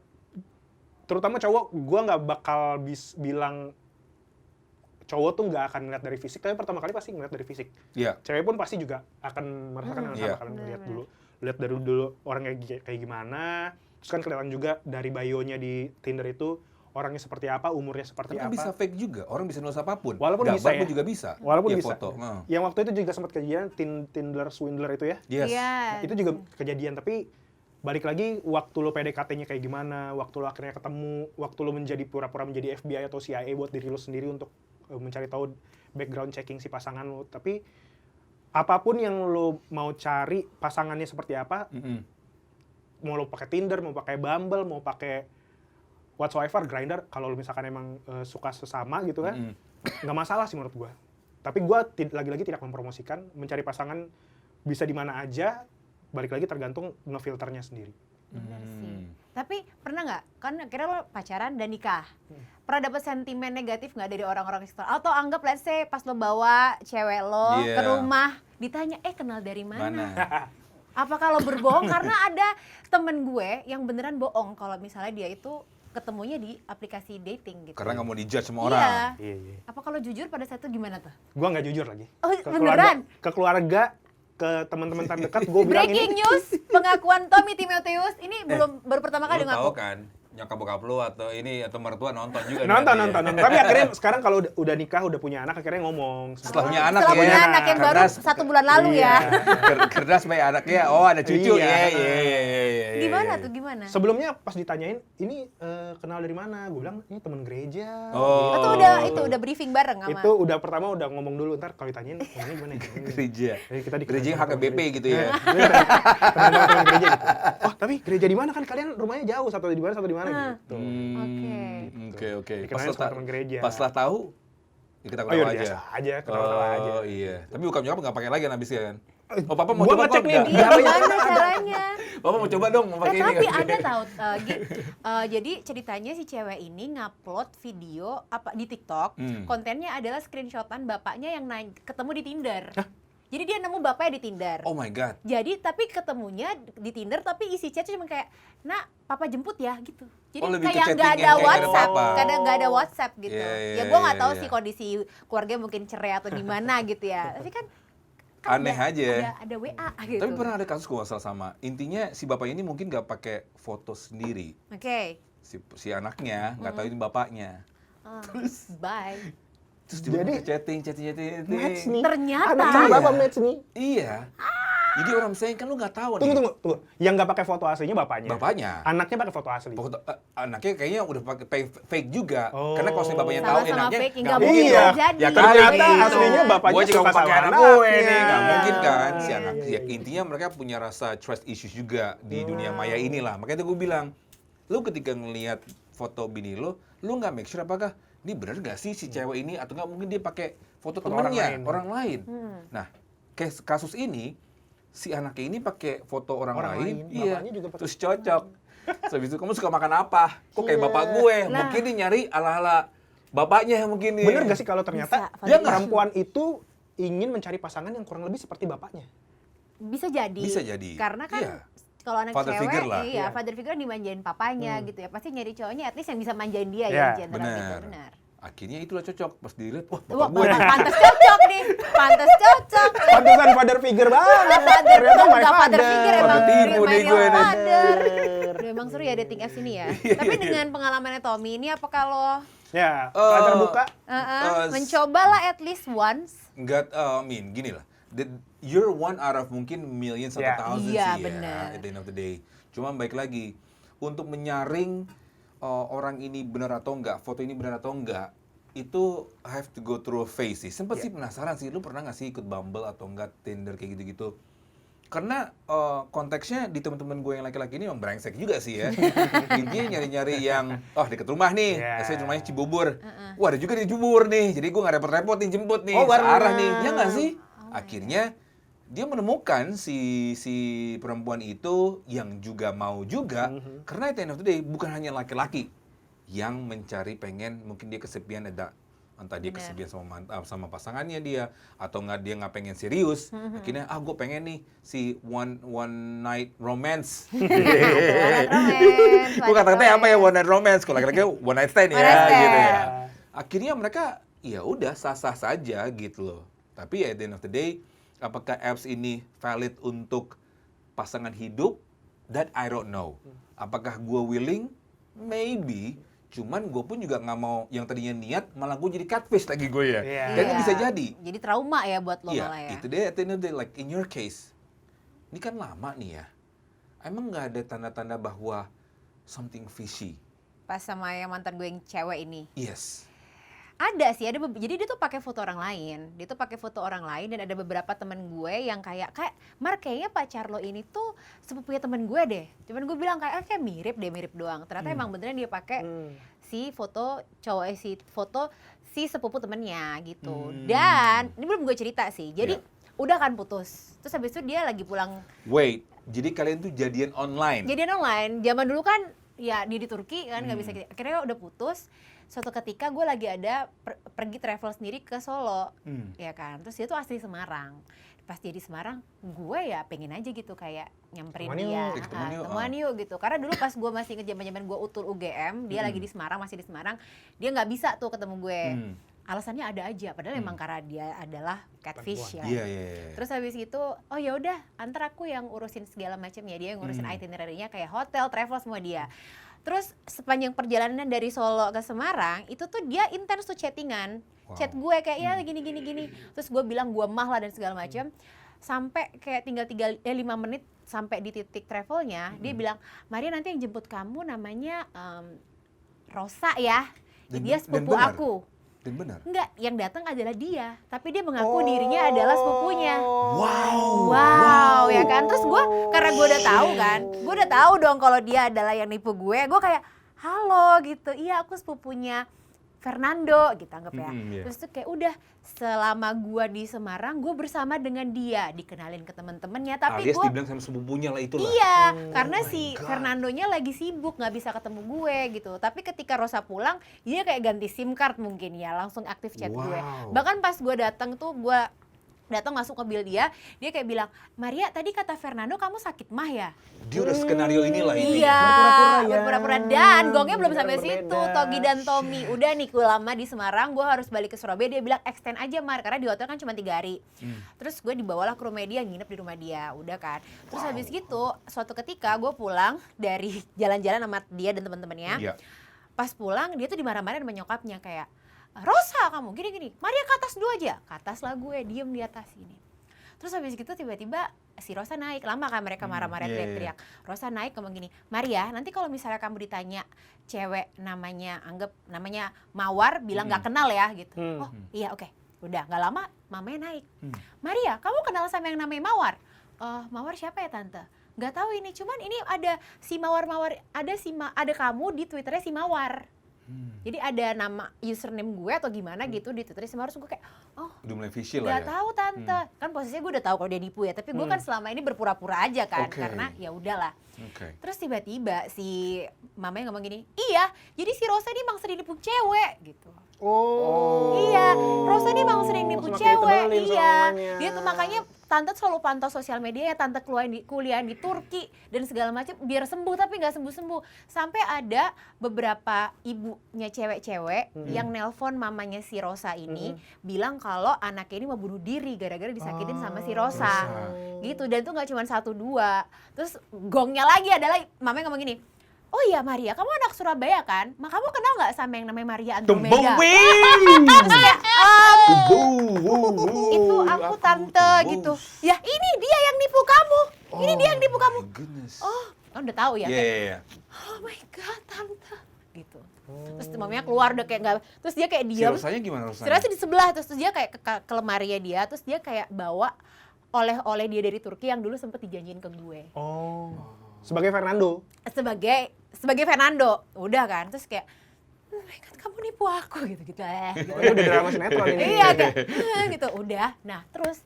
Speaker 3: terutama cowok, gue nggak bakal bilang cowok tuh nggak akan ngeliat dari fisik, tapi pertama kali pasti ngeliat dari fisik.
Speaker 2: Iya.
Speaker 3: Cewek pun pasti juga akan merasakan yang sama,
Speaker 2: Iya.
Speaker 3: kalian ngeliat lihat dari dulu orang kayak gimana, terus kan kelihatan juga dari bio-nya di Tinder itu orangnya seperti apa, umurnya seperti
Speaker 2: Tapi kan
Speaker 3: apa.
Speaker 2: bisa fake juga, orang bisa nulis apapun.
Speaker 3: Walaupun
Speaker 2: Gambar
Speaker 3: bisa ya.
Speaker 2: pun juga bisa.
Speaker 3: Walaupun
Speaker 2: Ya,
Speaker 3: bisa.
Speaker 2: foto.
Speaker 3: Yang waktu itu juga sempat kejadian Tinder Swindler itu ya.
Speaker 2: Yes.
Speaker 1: Iya.
Speaker 3: Itu juga kejadian, tapi balik lagi waktu lo PDKT-nya kayak gimana, waktu lo akhirnya ketemu, waktu lo menjadi pura-pura menjadi FBI atau CIA buat diri lo sendiri untuk mencari tahu background checking si pasangan lo. Tapi apapun yang lo mau cari pasangannya seperti apa, mau lo pakai Tinder, mau pakai Bumble, mau pakai whatsoever, Grindr, kalau lo misalkan emang suka sesama gitu kan, nggak masalah sih menurut gua. Tapi gua lagi-lagi tidak mempromosikan, mencari pasangan bisa di mana aja, balik lagi tergantung ngefilternya sendiri.
Speaker 1: Bener sih. Tapi pernah nggak, kan akhirnya lo pacaran dan nikah, pernah dapet sentimen negatif nggak dari orang-orang sekitar? Atau anggap let's say pas lo bawa cewek lo
Speaker 2: Iya.
Speaker 1: ke rumah, ditanya, kenal dari mana?
Speaker 2: Mana?
Speaker 1: Apa kalau berbohong? Karena ada temen gue yang beneran bohong kalau misalnya dia itu ketemunya di aplikasi dating gitu.
Speaker 2: Karena nggak mau dijudge sama
Speaker 1: Iya.
Speaker 2: orang.
Speaker 3: Iya.
Speaker 1: Apa kalau jujur pada saat itu gimana tuh?
Speaker 3: Gua nggak jujur lagi.
Speaker 1: Oh,
Speaker 3: Ke
Speaker 1: beneran?
Speaker 3: ke keluarga, ke teman-teman terdekat, gue bilang
Speaker 1: Breaking
Speaker 3: ini.
Speaker 1: news, pengakuan Tommy Timotheus ini baru pertama kali
Speaker 2: Lu tahu
Speaker 1: ngaku.
Speaker 2: kan, nyokap bokap lu atau mertua nonton juga.
Speaker 3: Nonton.
Speaker 2: nanti ya.
Speaker 3: Tapi akhirnya sekarang kalau udah nikah, udah punya anak, akhirnya ngomong.
Speaker 2: Setelah punya anak
Speaker 1: Setelah
Speaker 2: ya.
Speaker 1: punya anak yang baru
Speaker 2: Karena
Speaker 1: 1 bulan lalu ya.
Speaker 2: Kerdas supaya anaknya, ada cucu.
Speaker 3: Iya.
Speaker 2: Iya.
Speaker 1: Gimana tuh, gimana?
Speaker 3: Sebelumnya pas ditanyain, ini kenal dari mana? Gue bilang, ini teman gereja.
Speaker 2: Oh.
Speaker 1: Itu udah briefing bareng sama.
Speaker 3: Itu udah pertama udah ngomong dulu, ntar kalau ditanyain, ini gimana ya?
Speaker 2: Gereja.
Speaker 3: Kita di
Speaker 2: Gereja HKBP gitu ya.
Speaker 3: Teman gereja gitu. Oh, tapi gereja di mana kan kalian rumahnya jauh, satu di mana gitu.
Speaker 2: Oke.
Speaker 3: Dikenalin sama teman gereja.
Speaker 2: Pas lah tahu, ya kita
Speaker 3: Oh iya,
Speaker 2: ketawa aja.
Speaker 3: biasa aja, ketawa aja.
Speaker 2: Oh iya. Tapi bokap nyokap nggak pakai lagi kan habisnya kan? Oh, papa mau
Speaker 3: Gua
Speaker 2: coba
Speaker 3: ngecek
Speaker 2: kok,
Speaker 3: nih,
Speaker 2: nggak?
Speaker 1: Iya, gimana caranya?
Speaker 2: Papa mau coba dong, mau pakai ini.
Speaker 1: Tapi
Speaker 2: nggak?
Speaker 1: ada tahu jadi ceritanya si cewek ini ngupload video di TikTok, kontennya adalah screenshotan bapaknya yang ketemu di Tinder. Jadi dia nemu bapaknya di Tinder.
Speaker 2: Oh my god.
Speaker 1: Jadi tapi ketemunya di Tinder tapi isi chatnya cuma kayak, "Nak, papa jemput ya," gitu. Jadi
Speaker 2: lebih ke
Speaker 1: kayak nggak
Speaker 2: chatting
Speaker 1: ada
Speaker 2: yang kayak
Speaker 1: WhatsApp,
Speaker 2: ada papa.
Speaker 1: kadang nggak ada WhatsApp gitu.
Speaker 2: Iya,
Speaker 1: Ya gue nggak
Speaker 2: iya,
Speaker 1: tahu
Speaker 2: iya.
Speaker 1: sih kondisi keluarga mungkin cerai atau gimana gitu ya. Tapi kan
Speaker 2: Aneh
Speaker 1: ada-
Speaker 2: aja.
Speaker 1: Ada WA gitu.
Speaker 2: Tapi pernah ada kasus gue salah sama. Intinya si bapak ini mungkin nggak pakai foto sendiri.
Speaker 1: Oke.
Speaker 2: Si anaknya nggak tahu ini bapaknya.
Speaker 1: Bye.
Speaker 2: Terus dia
Speaker 3: Jadi-
Speaker 2: chatting.
Speaker 3: Match nih.
Speaker 1: Ternyata.
Speaker 3: Anak sama bapak match nih.
Speaker 2: Iya. Jadi orang misalnya kan lu nggak tahu nih.
Speaker 3: Tunggu. Yang nggak pakai foto aslinya bapaknya.
Speaker 2: Bapaknya.
Speaker 3: Anaknya pakai foto asli.
Speaker 2: Anaknya kayaknya udah pakai fake juga.
Speaker 3: Oh.
Speaker 2: Karena kalau si bapaknya tahu
Speaker 1: Sama-sama
Speaker 2: enaknya
Speaker 1: fake,
Speaker 2: nggak
Speaker 1: nggak
Speaker 2: mungkin
Speaker 3: mungkin
Speaker 2: dong.
Speaker 1: jadi.
Speaker 2: Ya
Speaker 3: Ternyata
Speaker 2: kali
Speaker 3: aslinya bapaknya
Speaker 2: Gua juga
Speaker 3: suka
Speaker 2: pakai
Speaker 3: sama
Speaker 2: anak
Speaker 3: anaknya.
Speaker 2: gue nih, nggak
Speaker 1: Iya.
Speaker 2: mungkin kan si
Speaker 3: Iya,
Speaker 2: anak.
Speaker 3: iya,
Speaker 2: Ya,
Speaker 3: iya.
Speaker 2: intinya mereka punya rasa trust issues juga di dunia maya inilah. Makanya gue bilang, lu ketika ngelihat foto bini lu nggak make sure apakah ini bener nggak sih si cewek ini atau nggak mungkin dia pakai foto
Speaker 3: Foto
Speaker 2: temennya,
Speaker 3: orang lain.
Speaker 2: Nah, kasus ini si anaknya ini pakai foto orang lain, iya,
Speaker 3: Bapaknya juga pakai.
Speaker 2: terus cocok. Terus habis itu kamu suka makan apa? Kok kayak bapak gue?
Speaker 1: Nah.
Speaker 2: Mungkin dia nyari ala-ala bapaknya mungkin nih.
Speaker 3: Bener gak sih kalau ternyata
Speaker 1: Bisa,
Speaker 2: Dia nggak-
Speaker 3: perempuan itu ingin mencari pasangan yang kurang lebih seperti bapaknya?
Speaker 1: Bisa jadi.
Speaker 2: Bisa jadi.
Speaker 1: Karena kan
Speaker 2: Iya.
Speaker 1: kalau anak
Speaker 2: Father
Speaker 1: cewek,
Speaker 2: figure lah.
Speaker 1: iya,
Speaker 3: Iya.
Speaker 1: father figure dimanjain papanya gitu ya. Pasti nyari cowoknya at least yang bisa manjain dia
Speaker 3: Iya,
Speaker 1: ya, general gitu,
Speaker 2: Benar.
Speaker 1: benar.
Speaker 2: Akhirnya itulah cocok. Pas dilihat, wah
Speaker 1: Wah,
Speaker 2: bapak gue.
Speaker 1: pantas cocok nih. Pantas cocok.
Speaker 3: Pantesan father figure banget.
Speaker 1: Father
Speaker 3: Ternyata my
Speaker 1: enggak father figure emang
Speaker 2: Father Timu nih gue nih.
Speaker 1: father. Duh, emang seru ya dating apps ini ya. Tapi dengan pengalamannya Tommy ini apa kalau
Speaker 3: Ya, terbuka.
Speaker 1: mencoba lah at least once.
Speaker 2: Enggak, gini lah. You're one out of mungkin millions atau
Speaker 3: Ya.
Speaker 2: thousands
Speaker 1: Iya,
Speaker 2: sih
Speaker 1: benar.
Speaker 2: ya. At the end of the day. Cuma baik lagi, untuk menyaring orang ini benar atau enggak, foto ini benar atau enggak, itu have to go through a phase sih. Sempet sih penasaran sih, lu pernah nggak sih ikut Bumble atau enggak, Tinder kayak gitu-gitu. Karena konteksnya di teman-teman gue yang laki-laki ini emang brengsek juga sih ya. Intinya nyari-nyari yang, deket rumah nih,
Speaker 3: Yeah.
Speaker 2: saya rumahnya Cibubur. Wah ada juga di Cibubur nih, jadi gue nggak repot-repot nih jemput nih,
Speaker 3: Oh, baru.
Speaker 2: searah nih. Ya nggak sih? Akhirnya dia menemukan si perempuan itu yang juga mau juga, karena at the end of the day bukan hanya laki-laki yang mencari pengen, mungkin dia kesepian entah dia
Speaker 1: Bener.
Speaker 2: kesepian sama pasangannya dia atau dia nggak pengen serius, akhirnya gue pengen nih si one night romance. Gue kata-katanya apa ya one night romance, kalau laki-laki one night stand
Speaker 1: One
Speaker 2: ya
Speaker 1: night stand.
Speaker 2: gitu ya. Akhirnya mereka ya udah sah-sah saja gitu loh. Tapi at the end of the day, apakah apps ini valid untuk pasangan hidup? That I don't know. Apakah gue willing? Maybe. Cuman gue pun juga nggak mau yang tadinya niat malah gue jadi catfish lagi gue ya.
Speaker 3: Iya.
Speaker 2: Dan itu bisa jadi.
Speaker 1: Jadi trauma ya buat lo
Speaker 2: Iya,
Speaker 1: malah ya.
Speaker 2: itu deh at the end of the day, like in your case. Ini kan lama nih ya. Emang nggak ada tanda-tanda bahwa something fishy?
Speaker 1: Pas sama yang mantan gue yang cewek ini.
Speaker 2: Yes.
Speaker 1: Ada sih, jadi dia tuh pakai foto orang lain. Dia tuh pakai foto orang lain dan ada beberapa temen gue yang kayak Mar kayaknya pacar lo ini tuh sepupunya temen gue deh. Cuman gue bilang kayak mirip doang. Ternyata emang beneran dia pakai si foto foto si sepupu temennya gitu. Dan ini belum gue cerita sih. Jadi udah kan putus. Terus habis itu dia lagi pulang.
Speaker 2: Wait, jadi kalian tuh jadian online?
Speaker 1: Jadian online. Zaman dulu kan ya dia di Turki kan nggak bisa. Akhirnya udah putus. Suatu ketika gue lagi ada pergi travel sendiri ke Solo, ya kan. Terus dia tuh asli Semarang. Pas dia di Semarang, gue ya pengen aja gitu kayak nyamperin
Speaker 3: Ketemuan
Speaker 1: dia,
Speaker 3: yuk.
Speaker 2: Ketemuan yuk.
Speaker 1: yuk gitu. Karena dulu pas gue masih inget zaman gue utul UGM, dia lagi di Semarang, masih di Semarang, dia nggak bisa tuh ketemu gue. Alasannya ada aja, padahal emang karena dia adalah catfish ya.
Speaker 2: Iya.
Speaker 1: Terus habis itu, oh ya udah, antar aku yang urusin segala macam ya, dia yang ngurusin itinerary-nya kayak hotel, travel semua dia. Terus sepanjang perjalanan dari Solo ke Semarang itu tuh dia intens tuh chattingan, chat gue kayak ya gini. Terus gue bilang gue mah lah dan segala macam. Sampai kayak tinggal 5 menit sampai di titik travelnya, dia bilang, Maria nanti yang jemput kamu namanya Rosa ya. Dia sepupu
Speaker 2: benar?
Speaker 1: aku.
Speaker 2: Dan benar.
Speaker 1: Enggak, yang datang adalah dia, tapi dia mengaku dirinya adalah sepupunya.
Speaker 2: Wow.
Speaker 1: Ya kan? Terus gue, karena gue udah tahu kan, gue udah tahu dong kalau dia adalah yang nipu gue kayak, halo gitu, iya aku sepupunya Fernando gitu anggap ya.
Speaker 2: Iya.
Speaker 1: Terus tuh kayak udah selama gue di Semarang, gue bersama dengan dia, dikenalin ke temen-temennya, tapi
Speaker 2: Alias
Speaker 1: gue
Speaker 2: dibilang sama sepupunya lah itulah.
Speaker 1: iya, karena si
Speaker 2: God.
Speaker 1: Fernandonya lagi sibuk, nggak bisa ketemu gue gitu. Tapi ketika Rosa pulang, dia kayak ganti SIM card mungkin ya, langsung aktif chat gue.
Speaker 2: Wow.
Speaker 1: Bahkan pas gue datang tuh, gue datang masuk mobil dia kayak bilang, Maria tadi kata Fernando kamu sakit mah ya?
Speaker 2: Dia udah skenario inilah ini.
Speaker 1: Iya,
Speaker 3: Berpura-pura ya.
Speaker 1: berpura-pura dan gongnya belum sampai
Speaker 3: Berbeda.
Speaker 1: situ. Togi dan Tommy, udah nih gue lama di Semarang, gue harus balik ke Surabaya. Dia bilang extend aja Mar, karena di hotel kan cuma 3 hari. Terus gue dibawalah ke rumah dia, nginep di rumah dia, udah kan. Terus habis gitu, suatu ketika gue pulang dari jalan-jalan sama dia dan teman-temannya.
Speaker 2: Iya.
Speaker 1: Pas pulang dia tuh dimarah-marahin sama nyokapnya kayak, Rosa kamu gini-gini, Maria ke atas dulu aja. Ke atas lah gue, diem di atas ini. Terus habis gitu tiba-tiba si Rosa naik, lama kan mereka marah-marah
Speaker 2: iya,
Speaker 1: teriak-teriak. Rosa naik ngomong gini, Maria nanti kalau misalnya kamu ditanya cewek namanya, anggap namanya Mawar, bilang nggak kenal ya gitu. Oh iya oke. Udah nggak lama mamanya naik. Maria kamu kenal sama yang namanya Mawar? Mawar siapa ya tante? Nggak tahu ini, cuman ini ada si Mawar-Mawar, ada kamu di Twitternya si Mawar. Jadi ada nama username gue atau gimana gitu di Twitternya si Mawar. Terus gue kayak, oh
Speaker 2: Udah mulai visual
Speaker 1: nggak
Speaker 2: lah ya.
Speaker 1: tahu tante. Kan posisinya gue udah tahu kalau dia nipu ya, tapi gue kan selama ini berpura-pura aja kan,
Speaker 2: Oke.
Speaker 1: karena ya udahlah.
Speaker 2: Oke.
Speaker 1: Terus tiba-tiba si mamanya ngomong gini, iya jadi si Rosa ini emang sering nipu cewek gitu. Iya, Rosa ini emang sering nipu
Speaker 3: semakin
Speaker 1: cewek.
Speaker 3: ditebelin sama
Speaker 1: Iya,
Speaker 3: mamanya.
Speaker 1: dia tuh makanya tante selalu pantau sosial media ya, tante kuliah di Turki dan segala macam biar sembuh, tapi nggak sembuh-sembuh. Sampai ada beberapa ibunya cewek-cewek yang nelpon mamanya si Rosa ini bilang kalau anaknya ini mau bunuh diri gara-gara disakitin sama si Rosa. Gitu, dan itu nggak cuma 1-2. Terus gongnya lagi adalah mamanya ngomong gini, oh iya Maria, kamu anak Surabaya kan? Kamu kenal nggak sama yang namanya Maria Andromeda? Terus kayak, itu aku tante gitu. Ya ini dia yang nipu kamu. Ini dia yang nipu kamu.
Speaker 2: My goodness.
Speaker 1: Oh, kamu udah tahu ya?
Speaker 2: Iya,
Speaker 1: Kayak,
Speaker 2: iya, iya.
Speaker 1: oh my god tante. Gitu. Terus mamanya keluar udah kayak nggak. Terus dia kayak
Speaker 2: Si
Speaker 1: diam.
Speaker 2: Rosanya gimana
Speaker 1: Si
Speaker 2: Rosanya?
Speaker 1: Rosa di sebelah. Terus dia kayak ke lemarinya dia. Terus dia kayak bawa oleh-oleh dia dari Turki yang dulu sempet dijanjiin ke gue.
Speaker 3: Oh. Sebagai Fernando.
Speaker 1: Sebagai Fernando. Udah kan. Terus kayak, oh my god kamu nipu aku gitu-gitu. Gitu.
Speaker 3: Oh, ini udah drama sinetron ini.
Speaker 1: Iya kayak gitu udah. Nah terus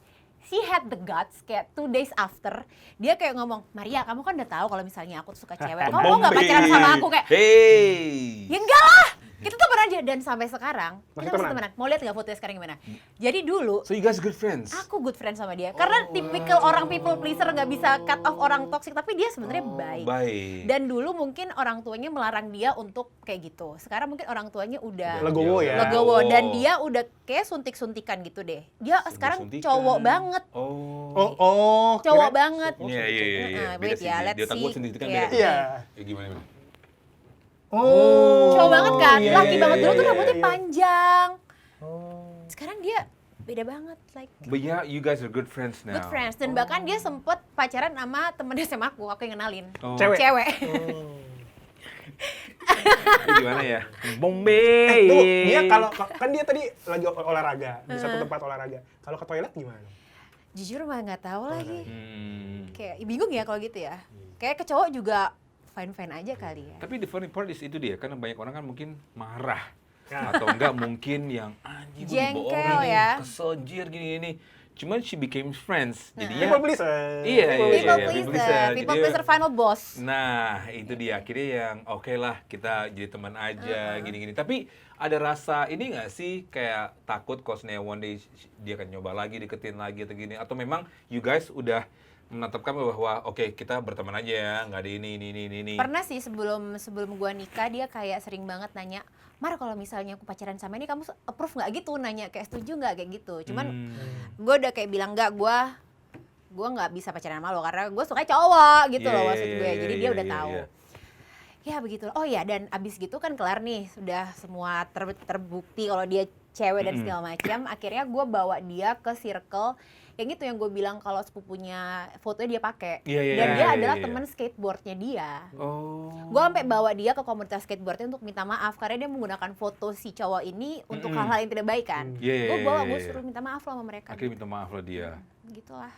Speaker 1: she had the guts kayak 2 days after dia kayak ngomong, Maria kamu kan udah tahu kalau misalnya aku tuh suka cewek, kamu mau nggak pacaran sama aku? Kayak
Speaker 2: Hey.
Speaker 1: ya enggak lah, kita tuh pernah aja. Dan sampai sekarang
Speaker 3: Masih
Speaker 1: kita masih
Speaker 3: temenan?
Speaker 1: temenan. Mau lihat nggak fotonya sekarang gimana? Jadi dulu
Speaker 2: So you guys good friends?
Speaker 1: aku good friend sama dia karena tipikal orang people pleaser, nggak bisa cut off orang toxic, tapi dia sebenarnya baik.
Speaker 2: Baik.
Speaker 1: Dan dulu mungkin orang tuanya melarang dia untuk kayak gitu. Sekarang mungkin orang tuanya udah
Speaker 3: Legowo ya.
Speaker 1: legowo dan dia udah kayak suntik-suntikan gitu deh. Dia sekarang
Speaker 2: Suntikan.
Speaker 1: cowok banget.
Speaker 3: Oh,
Speaker 1: Cowok
Speaker 3: kira-
Speaker 1: banget.
Speaker 2: Iya, iya, iya.
Speaker 1: Nah,
Speaker 2: Beda
Speaker 1: wait
Speaker 2: sih.
Speaker 1: ya, let's
Speaker 2: Di otak gue
Speaker 1: see.
Speaker 2: suntikan
Speaker 1: Kayak-
Speaker 2: beda.
Speaker 3: Iya.
Speaker 2: Ya gimana?
Speaker 3: Oh.
Speaker 1: Cowok banget kan,
Speaker 2: iya,
Speaker 1: laki
Speaker 2: iya,
Speaker 1: banget. Dulu
Speaker 2: iya,
Speaker 1: tuh
Speaker 2: iya,
Speaker 1: rambutnya
Speaker 3: iya.
Speaker 1: panjang.
Speaker 3: Oh.
Speaker 1: Sekarang dia beda banget, like
Speaker 2: But yeah, you guys are good friends now.
Speaker 1: good friends. Dan bahkan dia sempet pacaran sama temen SMA aku yang kenalin.
Speaker 2: Oh.
Speaker 3: Cewek.
Speaker 1: Cewek.
Speaker 2: Itu gimana ya? Bombay.
Speaker 3: Tunggu, dia kalau kan dia tadi lagi olahraga di satu tempat olahraga. Kalau ke toilet gimana?
Speaker 1: Jujur mah nggak tahu lagi.
Speaker 2: Hmm.
Speaker 1: Kayak bingung ya kalau gitu ya. Kayak ke cowok juga fine-fine aja kali ya.
Speaker 2: Tapi the funny part is itu dia, karena banyak orang kan mungkin marah.
Speaker 3: Ya.
Speaker 2: Atau enggak mungkin yang anjing gue
Speaker 1: Jengkel
Speaker 2: dibohongin,
Speaker 1: ya.
Speaker 2: kesel, jir, gini-gini. Cuman she became friends. Jadinya
Speaker 3: People pleaser.
Speaker 2: Iya,
Speaker 1: People
Speaker 2: iya,
Speaker 1: pleaser, people
Speaker 2: Jadi-
Speaker 1: pleaser final boss.
Speaker 2: Nah, itu dia akhirnya yang oke lah kita jadi teman aja gini-gini. Tapi ada rasa ini nggak sih kayak takut cause one day dia akan nyoba lagi deketin lagi atau gini, atau memang you guys udah menetapkan bahwa oke kita berteman aja ya, nggak ada ini.
Speaker 1: Pernah sih sebelum gua nikah dia kayak sering banget nanya, Mar kalau misalnya aku pacaran sama ini kamu approve nggak gitu, nanya kayak setuju nggak kayak gitu. Cuman gue udah kayak bilang nggak, gue nggak bisa pacaran sama lo karena gue suka cowok gitu loh maksud gue. Jadi dia udah tahu. Ya begitu. Oh ya, dan abis gitu kan kelar nih, sudah semua terbukti kalau dia cewek dan segala macam. Akhirnya gue bawa dia ke circle yang itu yang gue bilang kalau sepupunya fotonya dia pakai. Dan dia adalah teman skateboardnya dia. Gue sampai bawa dia ke komunitas skateboardnya untuk minta maaf karena dia menggunakan foto si cowok ini untuk hal-hal yang tidak baik kan. Gue suruh minta maaf loh sama mereka.
Speaker 2: Akhirnya minta maaf loh dia.
Speaker 1: Gitulah.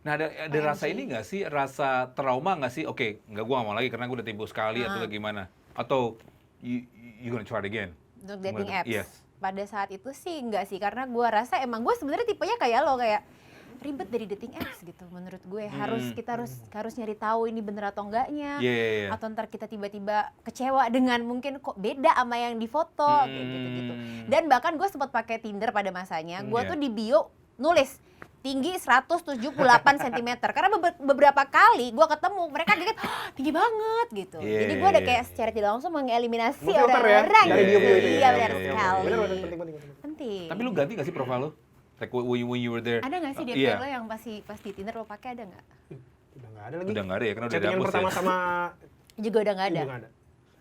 Speaker 2: Nah, ada rasa ini nggak sih, rasa trauma nggak sih? Oke, nggak gue nggak mau lagi karena gue udah tipu sekali atau gimana? Atau you gonna try it again?
Speaker 1: Untuk dating apps?
Speaker 2: Yes.
Speaker 1: Pada saat itu sih nggak sih, karena gue rasa emang gue sebenarnya tipenya kayak lo, kayak ribet dari dating apps gitu. Menurut gue kita harus nyari tahu ini bener atau enggaknya, atau ntar kita tiba-tiba kecewa dengan mungkin kok beda sama yang di foto, kayak gitu-gitu. Dan bahkan gue sempat pakai Tinder pada masanya, gue tuh di bio nulis tinggi 178 cm. Karena beberapa kali gue ketemu, mereka kaget, tinggi banget gitu. Jadi gue ada kayak secara tidak langsung mengeliminasi orang-orang.
Speaker 3: Dari bio-bio itu.
Speaker 1: Iya, benar sekali.
Speaker 3: Penting.
Speaker 2: Tapi lu ganti nggak sih profil lu? Like when you were there?
Speaker 1: Ada nggak sih DP lo yang pas di Tinder lo pakai, ada nggak?
Speaker 3: Udah nggak ada lagi.
Speaker 2: Udah nggak ada ya, karena udah
Speaker 3: Chattingan
Speaker 2: dihapus
Speaker 3: pertama
Speaker 2: ya?
Speaker 3: sama
Speaker 1: Juga udah nggak ada.
Speaker 3: ibu nggak ada.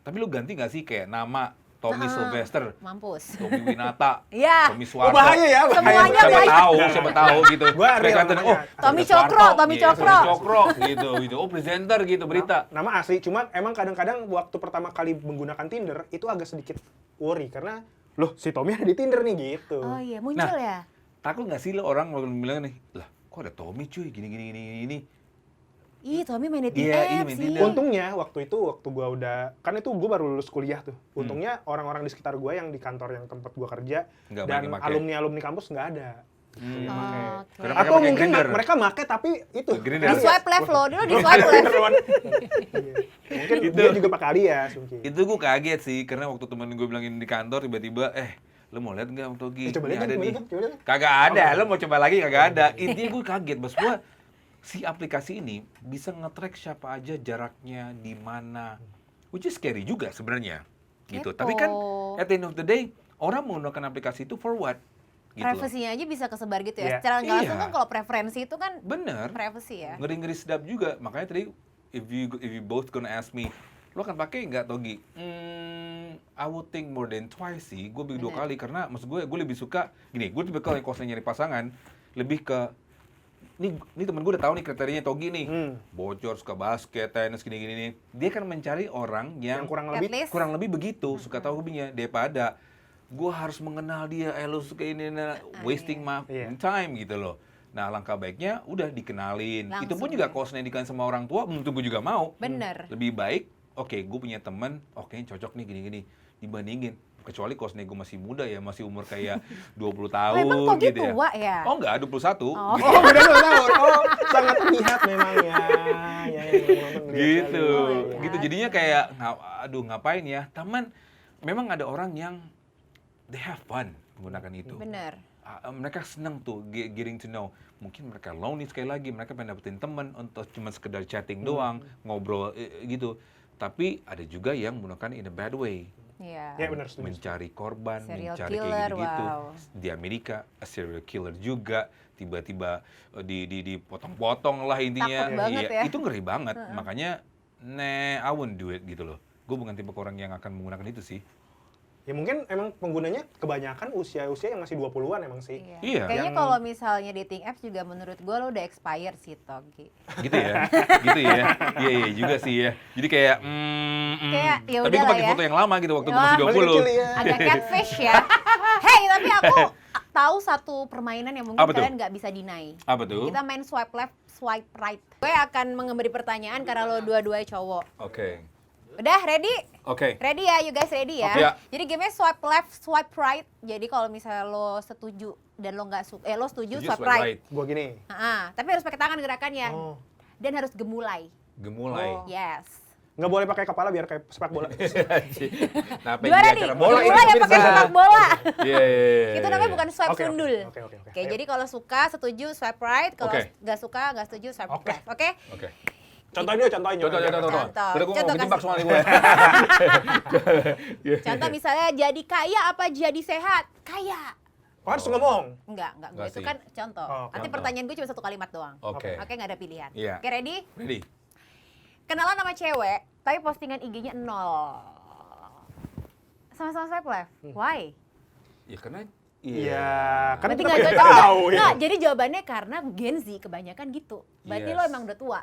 Speaker 2: Tapi lu ganti nggak sih kayak nama Tommy Sylvester,
Speaker 1: Mampus.
Speaker 2: Tommy Winata,
Speaker 1: Iya.
Speaker 2: Tommy Suwarto?
Speaker 3: Bahaya ya,
Speaker 1: Semuanya
Speaker 2: siapa tahu gitu.
Speaker 3: Gua real
Speaker 2: Kayak
Speaker 3: namanya.
Speaker 1: Tommy
Speaker 2: Suwarto,
Speaker 1: Cokro, Tommy
Speaker 2: iya,
Speaker 1: Cokro.
Speaker 2: Tommy Cokro gitu. Oh, presenter gitu berita.
Speaker 3: Nama asli, cuman emang kadang-kadang waktu pertama kali menggunakan Tinder itu agak sedikit worry karena loh si Tommy ada di Tinder nih gitu.
Speaker 1: Oh iya, muncul ya.
Speaker 2: Takut nggak sih lo orang mau bilang nih, lah kok ada Tommy cuy, gini.
Speaker 1: Ih, Tommy main dating
Speaker 2: Iya,
Speaker 1: apps
Speaker 2: main
Speaker 1: sih.
Speaker 2: Tinder.
Speaker 3: Untungnya waktu gua udah, kan itu gua baru lulus kuliah tuh. Untungnya orang-orang di sekitar gua yang di kantor yang tempat gua kerja
Speaker 2: Nggak
Speaker 3: dan
Speaker 2: pakai.
Speaker 3: alumni kampus nggak ada. Yang pakai.
Speaker 1: Oke.
Speaker 2: Karena
Speaker 3: Atau
Speaker 2: pakai
Speaker 3: mungkin
Speaker 2: Grindr.
Speaker 3: mereka make tapi itu.
Speaker 2: Grindr.
Speaker 1: Di swipe left lo, dulu di swipe left.
Speaker 3: Iya. Mungkin dia juga pakai alias mungkin.
Speaker 2: Itu gue kaget sih, karena waktu temen gue bilangin di kantor tiba-tiba, lo mau lihat nggak Togi?
Speaker 3: Coba lihat,
Speaker 2: ada
Speaker 3: coba
Speaker 2: nih.
Speaker 3: lihat, coba lihat.
Speaker 2: Kagak ada, lo mau coba lagi kagak ada. Intinya gue kaget, bos gue. Si aplikasi ini bisa nge-track siapa aja jaraknya, di mana. Which is scary juga sebenarnya. Gitu.
Speaker 1: Kepo.
Speaker 2: Tapi kan, at the end of the day, orang menggunakan aplikasi itu for what? Gitu loh.
Speaker 1: Privasinya aja bisa kesebar gitu ya.
Speaker 3: Iya.
Speaker 1: Secara nggak langsung
Speaker 2: Iya.
Speaker 1: kan kalau preferensi itu kan
Speaker 2: Bener.
Speaker 1: privacy ya.
Speaker 2: Ngeri-ngeri sedap juga. Makanya tadi, if you both gonna ask me, lo akan pakai nggak Togi? I would think more than twice sih. Gue beli 2 kali karena maksud gue lebih suka gini. Gue tipe kalau yang kosnya nyari pasangan lebih ke ini temen gue udah tahu nih kriterianya Togi nih. Bocor, suka basket, tenis, gini-gini nih. Dia kan mencari orang yang
Speaker 3: kurang
Speaker 1: At
Speaker 3: lebih
Speaker 1: least.
Speaker 2: kurang lebih begitu, suka tahu hobinya. Daripada gue harus mengenal dia, lo suka ini, wasting my time gitu loh. Nah, langkah baiknya udah dikenalin. Itu pun
Speaker 1: Langsung
Speaker 2: juga kalau dikenalin sama orang tua, belum tentu juga mau.
Speaker 1: Bener.
Speaker 2: Lebih baik, oke, gue punya teman, oke, cocok nih gini-gini. Dibandingin. Kecuali kalau gue masih muda ya, masih umur kayak 20 tahun
Speaker 1: Oh, emang Togi
Speaker 2: gitu ya.
Speaker 1: tua ya?
Speaker 2: Oh enggak, 21.
Speaker 1: Oh.
Speaker 2: Gitu.
Speaker 3: Oh, beda 2 tahun. Oh, sangat terlihat memang ya. Ya,
Speaker 2: Gitu.
Speaker 1: Oh,
Speaker 2: Gitu.
Speaker 1: ya.
Speaker 2: Jadinya kayak aduh ngapain ya? Taman memang ada orang yang they have fun menggunakan itu.
Speaker 1: Bener.
Speaker 2: Mereka senang tuh getting to know. Mungkin mereka lonely sekali lagi, mereka pengen dapetin teman untuk cuma sekedar chatting doang, ngobrol gitu. Tapi ada juga yang menggunakan in a bad way.
Speaker 1: Iya.
Speaker 3: Ya benar setuju.
Speaker 2: Mencari korban,
Speaker 1: Serial
Speaker 2: mencari
Speaker 1: killer,
Speaker 2: kayak gitu-gitu.
Speaker 1: wow.
Speaker 2: Di Amerika, a serial killer juga, tiba-tiba dipotong-potong lah intinya.
Speaker 1: Takut banget ya.
Speaker 2: Itu ngeri banget. Makanya, I won't do it gitu loh. Gue bukan tipe orang yang akan menggunakan itu sih.
Speaker 3: Ya mungkin emang penggunanya kebanyakan usia-usia yang masih 20-an emang sih.
Speaker 2: Iya.
Speaker 1: Kayaknya
Speaker 3: Yang-
Speaker 1: kalau misalnya dating apps juga menurut gue lo udah expired sih, Togi.
Speaker 2: Gitu ya. Gitu ya. Iya juga sih ya. Jadi kayak
Speaker 1: Kayak, ya
Speaker 2: tapi gue
Speaker 1: udahlah
Speaker 2: pakai
Speaker 1: ya.
Speaker 2: foto yang lama gitu waktu gue
Speaker 1: Wah.
Speaker 2: masih 20.
Speaker 3: Masih kecil ya.
Speaker 1: Agak catfish ya. Hey, tapi aku tahu satu permainan yang mungkin
Speaker 2: Apa tuh?
Speaker 1: kalian nggak bisa deny.
Speaker 2: Apa tuh?
Speaker 1: Kita main swipe left, swipe right. Gue akan memberi pertanyaan karena lo dua-duanya cowok.
Speaker 2: Oke.
Speaker 1: Udah, ready?
Speaker 2: Oke.
Speaker 1: Ready ya, you guys ready ya?
Speaker 2: Oke, ya.
Speaker 1: Jadi gamenya swipe left, swipe right. Jadi kalau misalnya lo setuju dan lo nggak lo setuju, swipe right.
Speaker 3: Gua gini.
Speaker 1: Tapi harus pakai tangan gerakannya.
Speaker 3: Oh.
Speaker 1: Dan harus gemulai.
Speaker 2: Gemulai.
Speaker 3: Oh.
Speaker 1: Yes.
Speaker 3: Nggak boleh pakai kepala biar kayak sepak bola.
Speaker 2: Nah, apa
Speaker 1: Gimana
Speaker 2: yang
Speaker 1: nih?
Speaker 2: di acara bola ini
Speaker 1: Gemulai ya pakai
Speaker 2: pemirsa?
Speaker 1: sepak bola.
Speaker 2: Iya.
Speaker 1: Itu namanya bukan swipe
Speaker 3: Oke, oke,
Speaker 1: sundul.
Speaker 3: oke.
Speaker 1: Oke, jadi kalau suka setuju swipe right, kalau
Speaker 2: Oke.
Speaker 1: nggak suka nggak setuju swipe
Speaker 3: Oke.
Speaker 1: left. Oke?
Speaker 2: Oke.
Speaker 3: Contohin dulu, contohin.
Speaker 2: Contoh.
Speaker 1: Contoh.
Speaker 2: Udah gue
Speaker 1: Contoh
Speaker 2: mau kejebak
Speaker 1: kasih.
Speaker 2: soalnya gue.
Speaker 1: Contoh misalnya jadi kaya apa jadi sehat? Kaya.
Speaker 3: Oh, harus ngomong.
Speaker 1: Enggak, gue
Speaker 2: Nggak
Speaker 1: itu
Speaker 2: sih.
Speaker 1: kan contoh.
Speaker 3: Oh,
Speaker 1: Nanti
Speaker 2: contoh.
Speaker 1: pertanyaan gue cuma satu kalimat doang.
Speaker 2: Oke.
Speaker 1: Oke, nggak ada pilihan.
Speaker 2: Iya.
Speaker 1: Oke, ready?
Speaker 2: Ready?
Speaker 1: Kenalan sama cewek, tapi postingan IG-nya 0. Sama-sama swipe left. Why?
Speaker 2: Ya karena
Speaker 3: Iya, kan
Speaker 1: Berarti
Speaker 3: kita
Speaker 1: nggak
Speaker 3: pengen
Speaker 1: cocok.
Speaker 3: tahu ya.
Speaker 1: Nggak, jadi jawabannya karena Gen Z kebanyakan gitu. Berarti
Speaker 2: Yes.
Speaker 1: lo emang udah tua.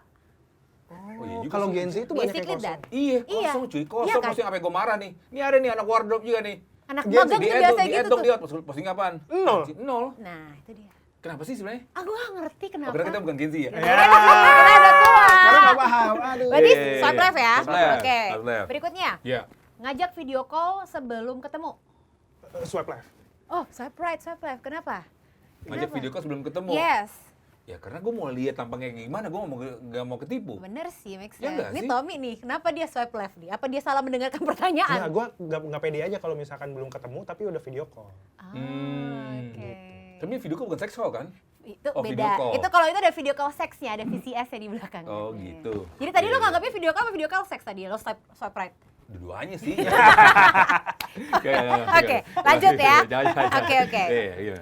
Speaker 2: Oh, iya juga
Speaker 3: Kalau
Speaker 2: sih.
Speaker 3: Gen Z itu banyak yang
Speaker 1: Basically
Speaker 3: kosong.
Speaker 1: that.
Speaker 2: Iya,
Speaker 1: Iya.
Speaker 2: kosong cuy, kosong.
Speaker 1: Iya kan?
Speaker 2: Posting sampai gue marah nih. Ini ada nih anak wardrobe juga nih.
Speaker 1: Anak
Speaker 3: Gen Z
Speaker 1: magang
Speaker 2: Di
Speaker 1: tuh
Speaker 2: add
Speaker 1: biasa
Speaker 2: dong, di
Speaker 1: gitu
Speaker 2: add dong
Speaker 1: tuh.
Speaker 2: dia posting apaan?
Speaker 3: Nol.
Speaker 2: Nol.
Speaker 1: Nah, itu dia.
Speaker 2: Kenapa sih sebenarnya?
Speaker 1: Aku nggak ngerti
Speaker 2: Oh,
Speaker 1: kenapa.
Speaker 2: karena kita bukan Gen Z ya?
Speaker 3: Ya.
Speaker 1: Kita udah tua.
Speaker 3: Karena nggak paham. Aduh.
Speaker 1: Berarti
Speaker 2: Iya.
Speaker 1: swipe left ya?
Speaker 2: Swipe left,
Speaker 1: Oke.
Speaker 2: swipe left.
Speaker 1: Berikutnya,
Speaker 2: Iya.
Speaker 1: ngajak video call sebelum ketemu.
Speaker 3: Swipe left.
Speaker 1: Oh, swipe right, swipe left. Kenapa?
Speaker 2: Ngajak
Speaker 1: Kenapa?
Speaker 2: video call sebelum ketemu.
Speaker 1: Yes.
Speaker 2: Ya karena gue mau lihat tampangnya kayak gimana, gue nggak mau ketipu.
Speaker 1: Bener sih, make
Speaker 2: Ya
Speaker 1: sense.
Speaker 2: nggak
Speaker 1: Ini
Speaker 2: sih?
Speaker 1: Tommy nih, kenapa dia swipe left nih? Apa dia salah mendengarkan
Speaker 3: Nah,
Speaker 1: pertanyaan?
Speaker 3: gue nggak pede aja kalau misalkan belum ketemu tapi udah video call.
Speaker 1: Ah,
Speaker 2: Hmm.
Speaker 1: oke.
Speaker 2: Tapi video call bukan seksual kan?
Speaker 1: Itu
Speaker 2: Oh, video
Speaker 1: beda.
Speaker 2: call.
Speaker 1: Itu kalau itu ada video call seksnya, ada VCS-nya di belakang.
Speaker 2: Oh, gitu.
Speaker 1: Jadi tadi lo
Speaker 2: Iya.
Speaker 1: nganggapnya video call apa video call seks tadi? Lo swipe right.
Speaker 2: Dua-duanya sih.
Speaker 1: Oke, lanjut ya.
Speaker 2: Jangan.
Speaker 1: Oke.
Speaker 2: Iya.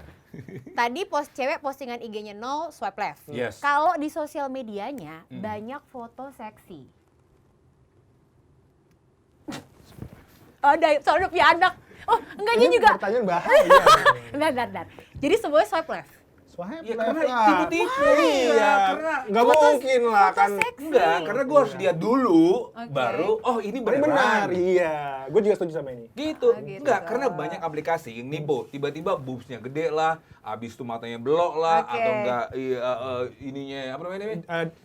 Speaker 1: Tadi cewek postingan IG-nya 0, swipe left.
Speaker 2: Yes.
Speaker 1: Kalau di sosial medianya banyak foto seksi. Oh, soalnya udah punya anak. Oh, enggaknya
Speaker 3: Ini
Speaker 1: juga.
Speaker 3: pertanyaan bahaya.
Speaker 1: Bentar. Jadi semuanya swipe left.
Speaker 3: Swipe
Speaker 2: Ya
Speaker 3: left
Speaker 2: karena
Speaker 3: lah.
Speaker 2: tipu-tipu.
Speaker 3: Iya,
Speaker 2: Karena
Speaker 3: nggak mungkin lah
Speaker 1: Foto
Speaker 3: kan.
Speaker 1: seksi.
Speaker 2: enggak, karena gue harus lihat dulu,
Speaker 1: Oke.
Speaker 2: baru oh ini
Speaker 3: Ini
Speaker 2: beneran.
Speaker 3: benar, iya. Gue juga setuju sama ini.
Speaker 2: Gitu.
Speaker 1: Oh, gitu.
Speaker 2: Enggak, karena banyak aplikasi yang nipu. Tiba-tiba boobsnya gede lah, abis itu matanya belok lah,
Speaker 1: Oke.
Speaker 2: atau enggak ininya apa namanya?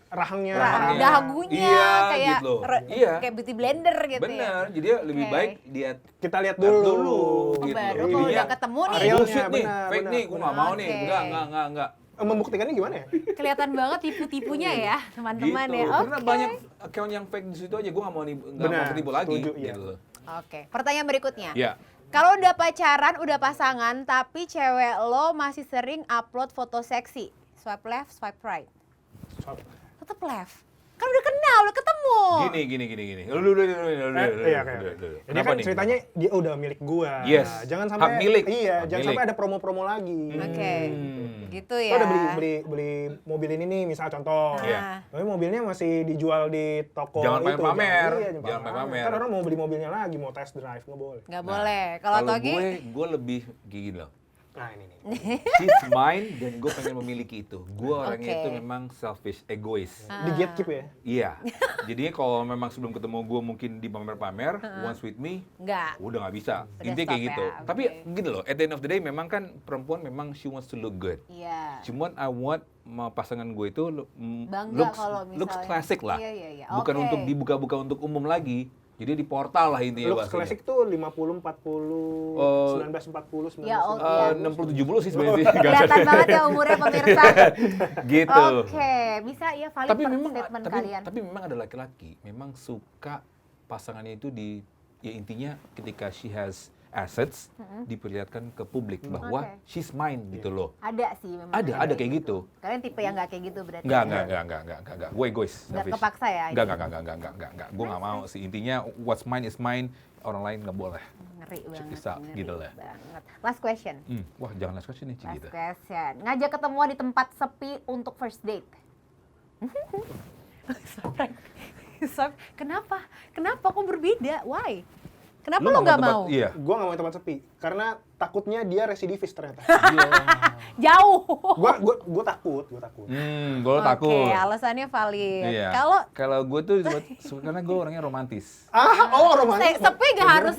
Speaker 3: Rahangnya.
Speaker 2: Rahangnya.
Speaker 1: Dahagunya
Speaker 2: Iya,
Speaker 1: kayak
Speaker 2: gitu. Iya.
Speaker 1: kayak beauty blender gitu ya.
Speaker 2: Bener, jadi ya lebih
Speaker 1: Oke.
Speaker 2: baik dia
Speaker 3: Kita lihat
Speaker 2: lihat
Speaker 3: dulu.
Speaker 1: Oh,
Speaker 2: gitu.
Speaker 1: baru
Speaker 3: Iya.
Speaker 1: kalau
Speaker 2: Jadinya,
Speaker 1: udah ketemu nih.
Speaker 3: Realnya,
Speaker 2: bullshit nih,
Speaker 3: benar,
Speaker 2: fake
Speaker 3: benar,
Speaker 2: nih, gue nggak mau nih.
Speaker 1: Oke.
Speaker 2: Enggak.
Speaker 3: Membuktikannya gimana ya?
Speaker 1: Kelihatan banget tipu-tipunya ya, teman-teman
Speaker 2: Gitu.
Speaker 1: ya.
Speaker 2: Karena
Speaker 1: Oke.
Speaker 2: banyak account yang fake di situ aja, gue nggak mau
Speaker 3: Benar,
Speaker 2: ketipu lagi.
Speaker 3: setuju, iya.
Speaker 2: Gitu.
Speaker 1: Oke, pertanyaan berikutnya.
Speaker 2: Ya.
Speaker 1: Kalau udah pacaran, udah pasangan, tapi cewek lo masih sering upload foto seksi. Swipe left, swipe right.
Speaker 3: Swipe.
Speaker 1: Tetap left. Kan udah kenal, udah ketemu.
Speaker 2: Gini. Lu.
Speaker 3: Iya, kayak. Jadi
Speaker 2: Kenapa
Speaker 3: kan
Speaker 2: nih?
Speaker 3: ceritanya dia udah milik gua.
Speaker 2: Yes.
Speaker 3: Jangan sampai
Speaker 2: Hak milik.
Speaker 3: Iya,
Speaker 2: Hak
Speaker 3: jangan
Speaker 2: milik.
Speaker 3: sampai ada promo-promo lagi.
Speaker 1: Oke, gitu
Speaker 3: Lo
Speaker 1: ya.
Speaker 3: udah beli mobil ini nih, misal contoh.
Speaker 2: Iya.
Speaker 3: Tapi mobilnya masih dijual di toko
Speaker 2: Jangan
Speaker 3: itu.
Speaker 2: pamer.
Speaker 3: Iya,
Speaker 2: Jangan pamer.
Speaker 3: Kan orang mau beli mobilnya lagi, mau test drive, nggak boleh.
Speaker 1: Nggak
Speaker 2: Nah,
Speaker 1: boleh. Kalau Togi,
Speaker 2: gue lebih gini loh.
Speaker 3: Nah, ini nih.
Speaker 2: She's mine dan gue pengen memiliki itu. Gue orangnya
Speaker 1: Oke.
Speaker 2: itu memang selfish, egois.
Speaker 3: Di gatekeep ya?
Speaker 2: Iya. Jadinya kalau memang sebelum ketemu gue mungkin dipamer-pamer, once with me,
Speaker 1: nggak.
Speaker 2: udah nggak bisa.
Speaker 1: Udah
Speaker 2: Intinya
Speaker 1: stop
Speaker 2: kayak gitu.
Speaker 1: ya,
Speaker 2: Tapi
Speaker 1: oke.
Speaker 2: gini loh, at the end of the day memang kan perempuan memang she wants to look good.
Speaker 1: Iya.
Speaker 2: Cuman I want pasangan gue itu
Speaker 1: Bangga kalau misalnya.
Speaker 2: looks classic lah.
Speaker 1: Iya.
Speaker 2: Bukan
Speaker 1: Oke.
Speaker 2: untuk dibuka-buka untuk umum lagi. Jadi di portal lah intinya
Speaker 3: Looks
Speaker 2: bahasanya.
Speaker 3: klasik tuh 50, 40, 1940, 1940.
Speaker 1: Ya, oh, iya.
Speaker 2: 60-70 sih sebenarnya sih.
Speaker 1: Kelihatan banget ya umurnya pemirsa.
Speaker 2: Gitu.
Speaker 1: Oke, bisa ya valid
Speaker 2: Tapi memang
Speaker 1: statement
Speaker 2: tapi,
Speaker 1: kalian.
Speaker 2: tapi memang ada laki-laki memang suka pasangannya itu ya intinya ketika she has assets diperlihatkan ke publik bahwa
Speaker 1: Oke.
Speaker 2: she's mine gitu loh.
Speaker 1: Ada sih memang.
Speaker 2: Ada kayak gitu.
Speaker 1: Kalian tipe yang nggak kayak gitu berarti.
Speaker 2: Enggak. Gue egois.
Speaker 1: Nggak
Speaker 2: selfish.
Speaker 1: kepaksa ya?
Speaker 2: Enggak. Gue nggak mau sih. Intinya what's mine is mine. Orang lain nggak boleh.
Speaker 1: Ngeri banget.
Speaker 2: Bisa,
Speaker 1: ngeri
Speaker 2: gitu lah.
Speaker 1: banget. Last question.
Speaker 2: Wah jangan last question nih Ci,
Speaker 1: Last
Speaker 2: gitu.
Speaker 1: question. Ngajak ketemuan di tempat sepi untuk first date. Kenapa? Kenapa kok berbeda? Why? Kenapa lo nggak mau?
Speaker 2: Iya.
Speaker 3: Gua nggak mau tempat sepi karena takutnya dia residivis ternyata.
Speaker 1: Jauh.
Speaker 3: gua takut.
Speaker 2: Gue takut.
Speaker 1: Oke, alasannya valid.
Speaker 2: Iya.
Speaker 1: Kalau
Speaker 2: gue tuh karena gue orangnya romantis.
Speaker 3: Romantis.
Speaker 1: sepi nggak harus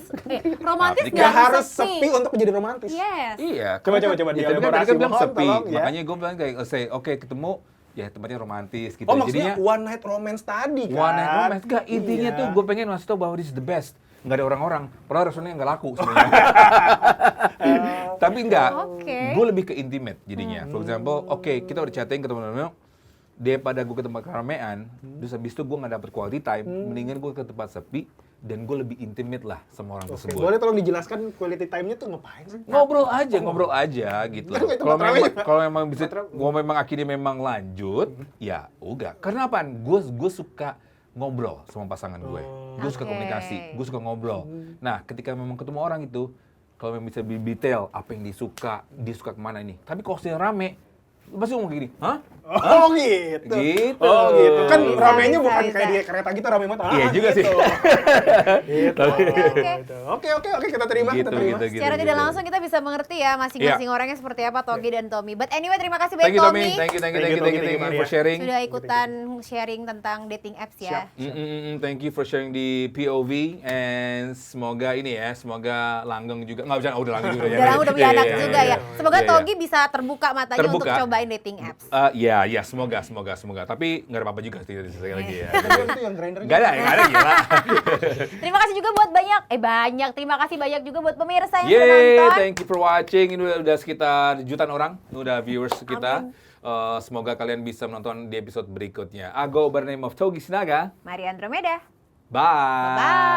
Speaker 1: romantis
Speaker 2: Tapi
Speaker 1: nggak
Speaker 3: Gak harus sepi untuk menjadi romantis.
Speaker 1: Yes.
Speaker 2: Iya.
Speaker 3: Coba,
Speaker 2: karena
Speaker 3: coba,
Speaker 2: ya,
Speaker 3: dia
Speaker 2: tadi kan
Speaker 3: elaborasi,
Speaker 2: bilang
Speaker 3: mohon,
Speaker 2: sepi.
Speaker 3: tolong, ya.
Speaker 2: Makanya gue bilang kayak oke ketemu ya tempatnya romantis gitu.
Speaker 3: Oh, maksudnya
Speaker 2: Jadinya
Speaker 3: one night romance tadi kan?
Speaker 2: one night romance. Enggak, intinya
Speaker 3: Iya.
Speaker 2: tuh gue pengen ngasih tau bahwa this is the best. Nggak ada orang-orang. Padahal restorannya nggak laku sebenarnya. Tapi enggak.
Speaker 1: Oke.
Speaker 2: Gue lebih ke intimate jadinya. For example, oke kita udah chatting ketemu daripada gue ke tempat keramaian, terus habis itu gue nggak dapet quality time, mendingan gue ke tempat sepi dan gue lebih intimate lah sama orang
Speaker 3: Oke,
Speaker 2: tersebut.
Speaker 3: boleh tolong dijelaskan quality time-nya tuh ngapain sih?
Speaker 2: Ngobrol aja gitu.
Speaker 3: Kan itu
Speaker 2: Kalau
Speaker 3: tempat
Speaker 2: memang
Speaker 3: ramai.
Speaker 2: kalau memang bisa,
Speaker 3: Tempat ramai.
Speaker 2: gua memang akhirnya memang lanjut, ya udah. Karena apa? Gue suka ngobrol sama pasangan gue. Gue suka
Speaker 1: Oke.
Speaker 2: komunikasi, gue suka ngobrol. Nah, ketika memang ketemu orang itu, kalau memang bisa lebih detail apa yang dia suka kemana ini. Tapi kalau sedang rame, pasti ngomong gini, hah?
Speaker 3: Oh gitu.
Speaker 2: Gitu.
Speaker 3: Oh gitu. Kan
Speaker 1: Bisa,
Speaker 3: ramenya
Speaker 1: bisa,
Speaker 3: bukan
Speaker 1: bisa.
Speaker 3: kayak di kereta gitu rame banget.
Speaker 2: Iya juga sih.
Speaker 3: Gitu.
Speaker 1: Oke.
Speaker 3: Oke, kita terima,
Speaker 2: Gitu,
Speaker 3: kita terima.
Speaker 2: gitu.
Speaker 1: Secara tidak langsung kita bisa mengerti ya masing-masing orangnya seperti apa Togi dan Tommy. But anyway, terima kasih
Speaker 2: Thank
Speaker 1: banyak
Speaker 2: you Tommy,
Speaker 1: Tommy
Speaker 2: thank you
Speaker 3: Tommy,
Speaker 2: for sharing.
Speaker 1: sudah ikutan sharing tentang dating apps ya.
Speaker 2: Thank you for sharing di POV and semoga ini ya, semoga langgeng juga. Nggak bisa, udah langgeng juga ya.
Speaker 1: Udah punya anak juga ya. Semoga
Speaker 2: Iya, iya.
Speaker 1: Togi bisa terbuka matanya untuk
Speaker 2: Terbuka.
Speaker 1: cobain dating apps.
Speaker 2: Iya, semoga. Tapi nggak ada apa-apa juga sih sekali lagi ya.
Speaker 3: Itu yang grinder.
Speaker 2: Nggak ada gila.
Speaker 1: Terima kasih juga buat terima kasih banyak juga buat pemirsa yang sudah
Speaker 2: Yeay,
Speaker 1: nonton.
Speaker 2: thank you for watching. Ini udah sekitar jutaan orang, udah viewers kita. Semoga kalian bisa menonton di episode berikutnya. I go by the name of Togi Sinaga.
Speaker 1: Mari Andromeda.
Speaker 2: Bye.
Speaker 1: Bye.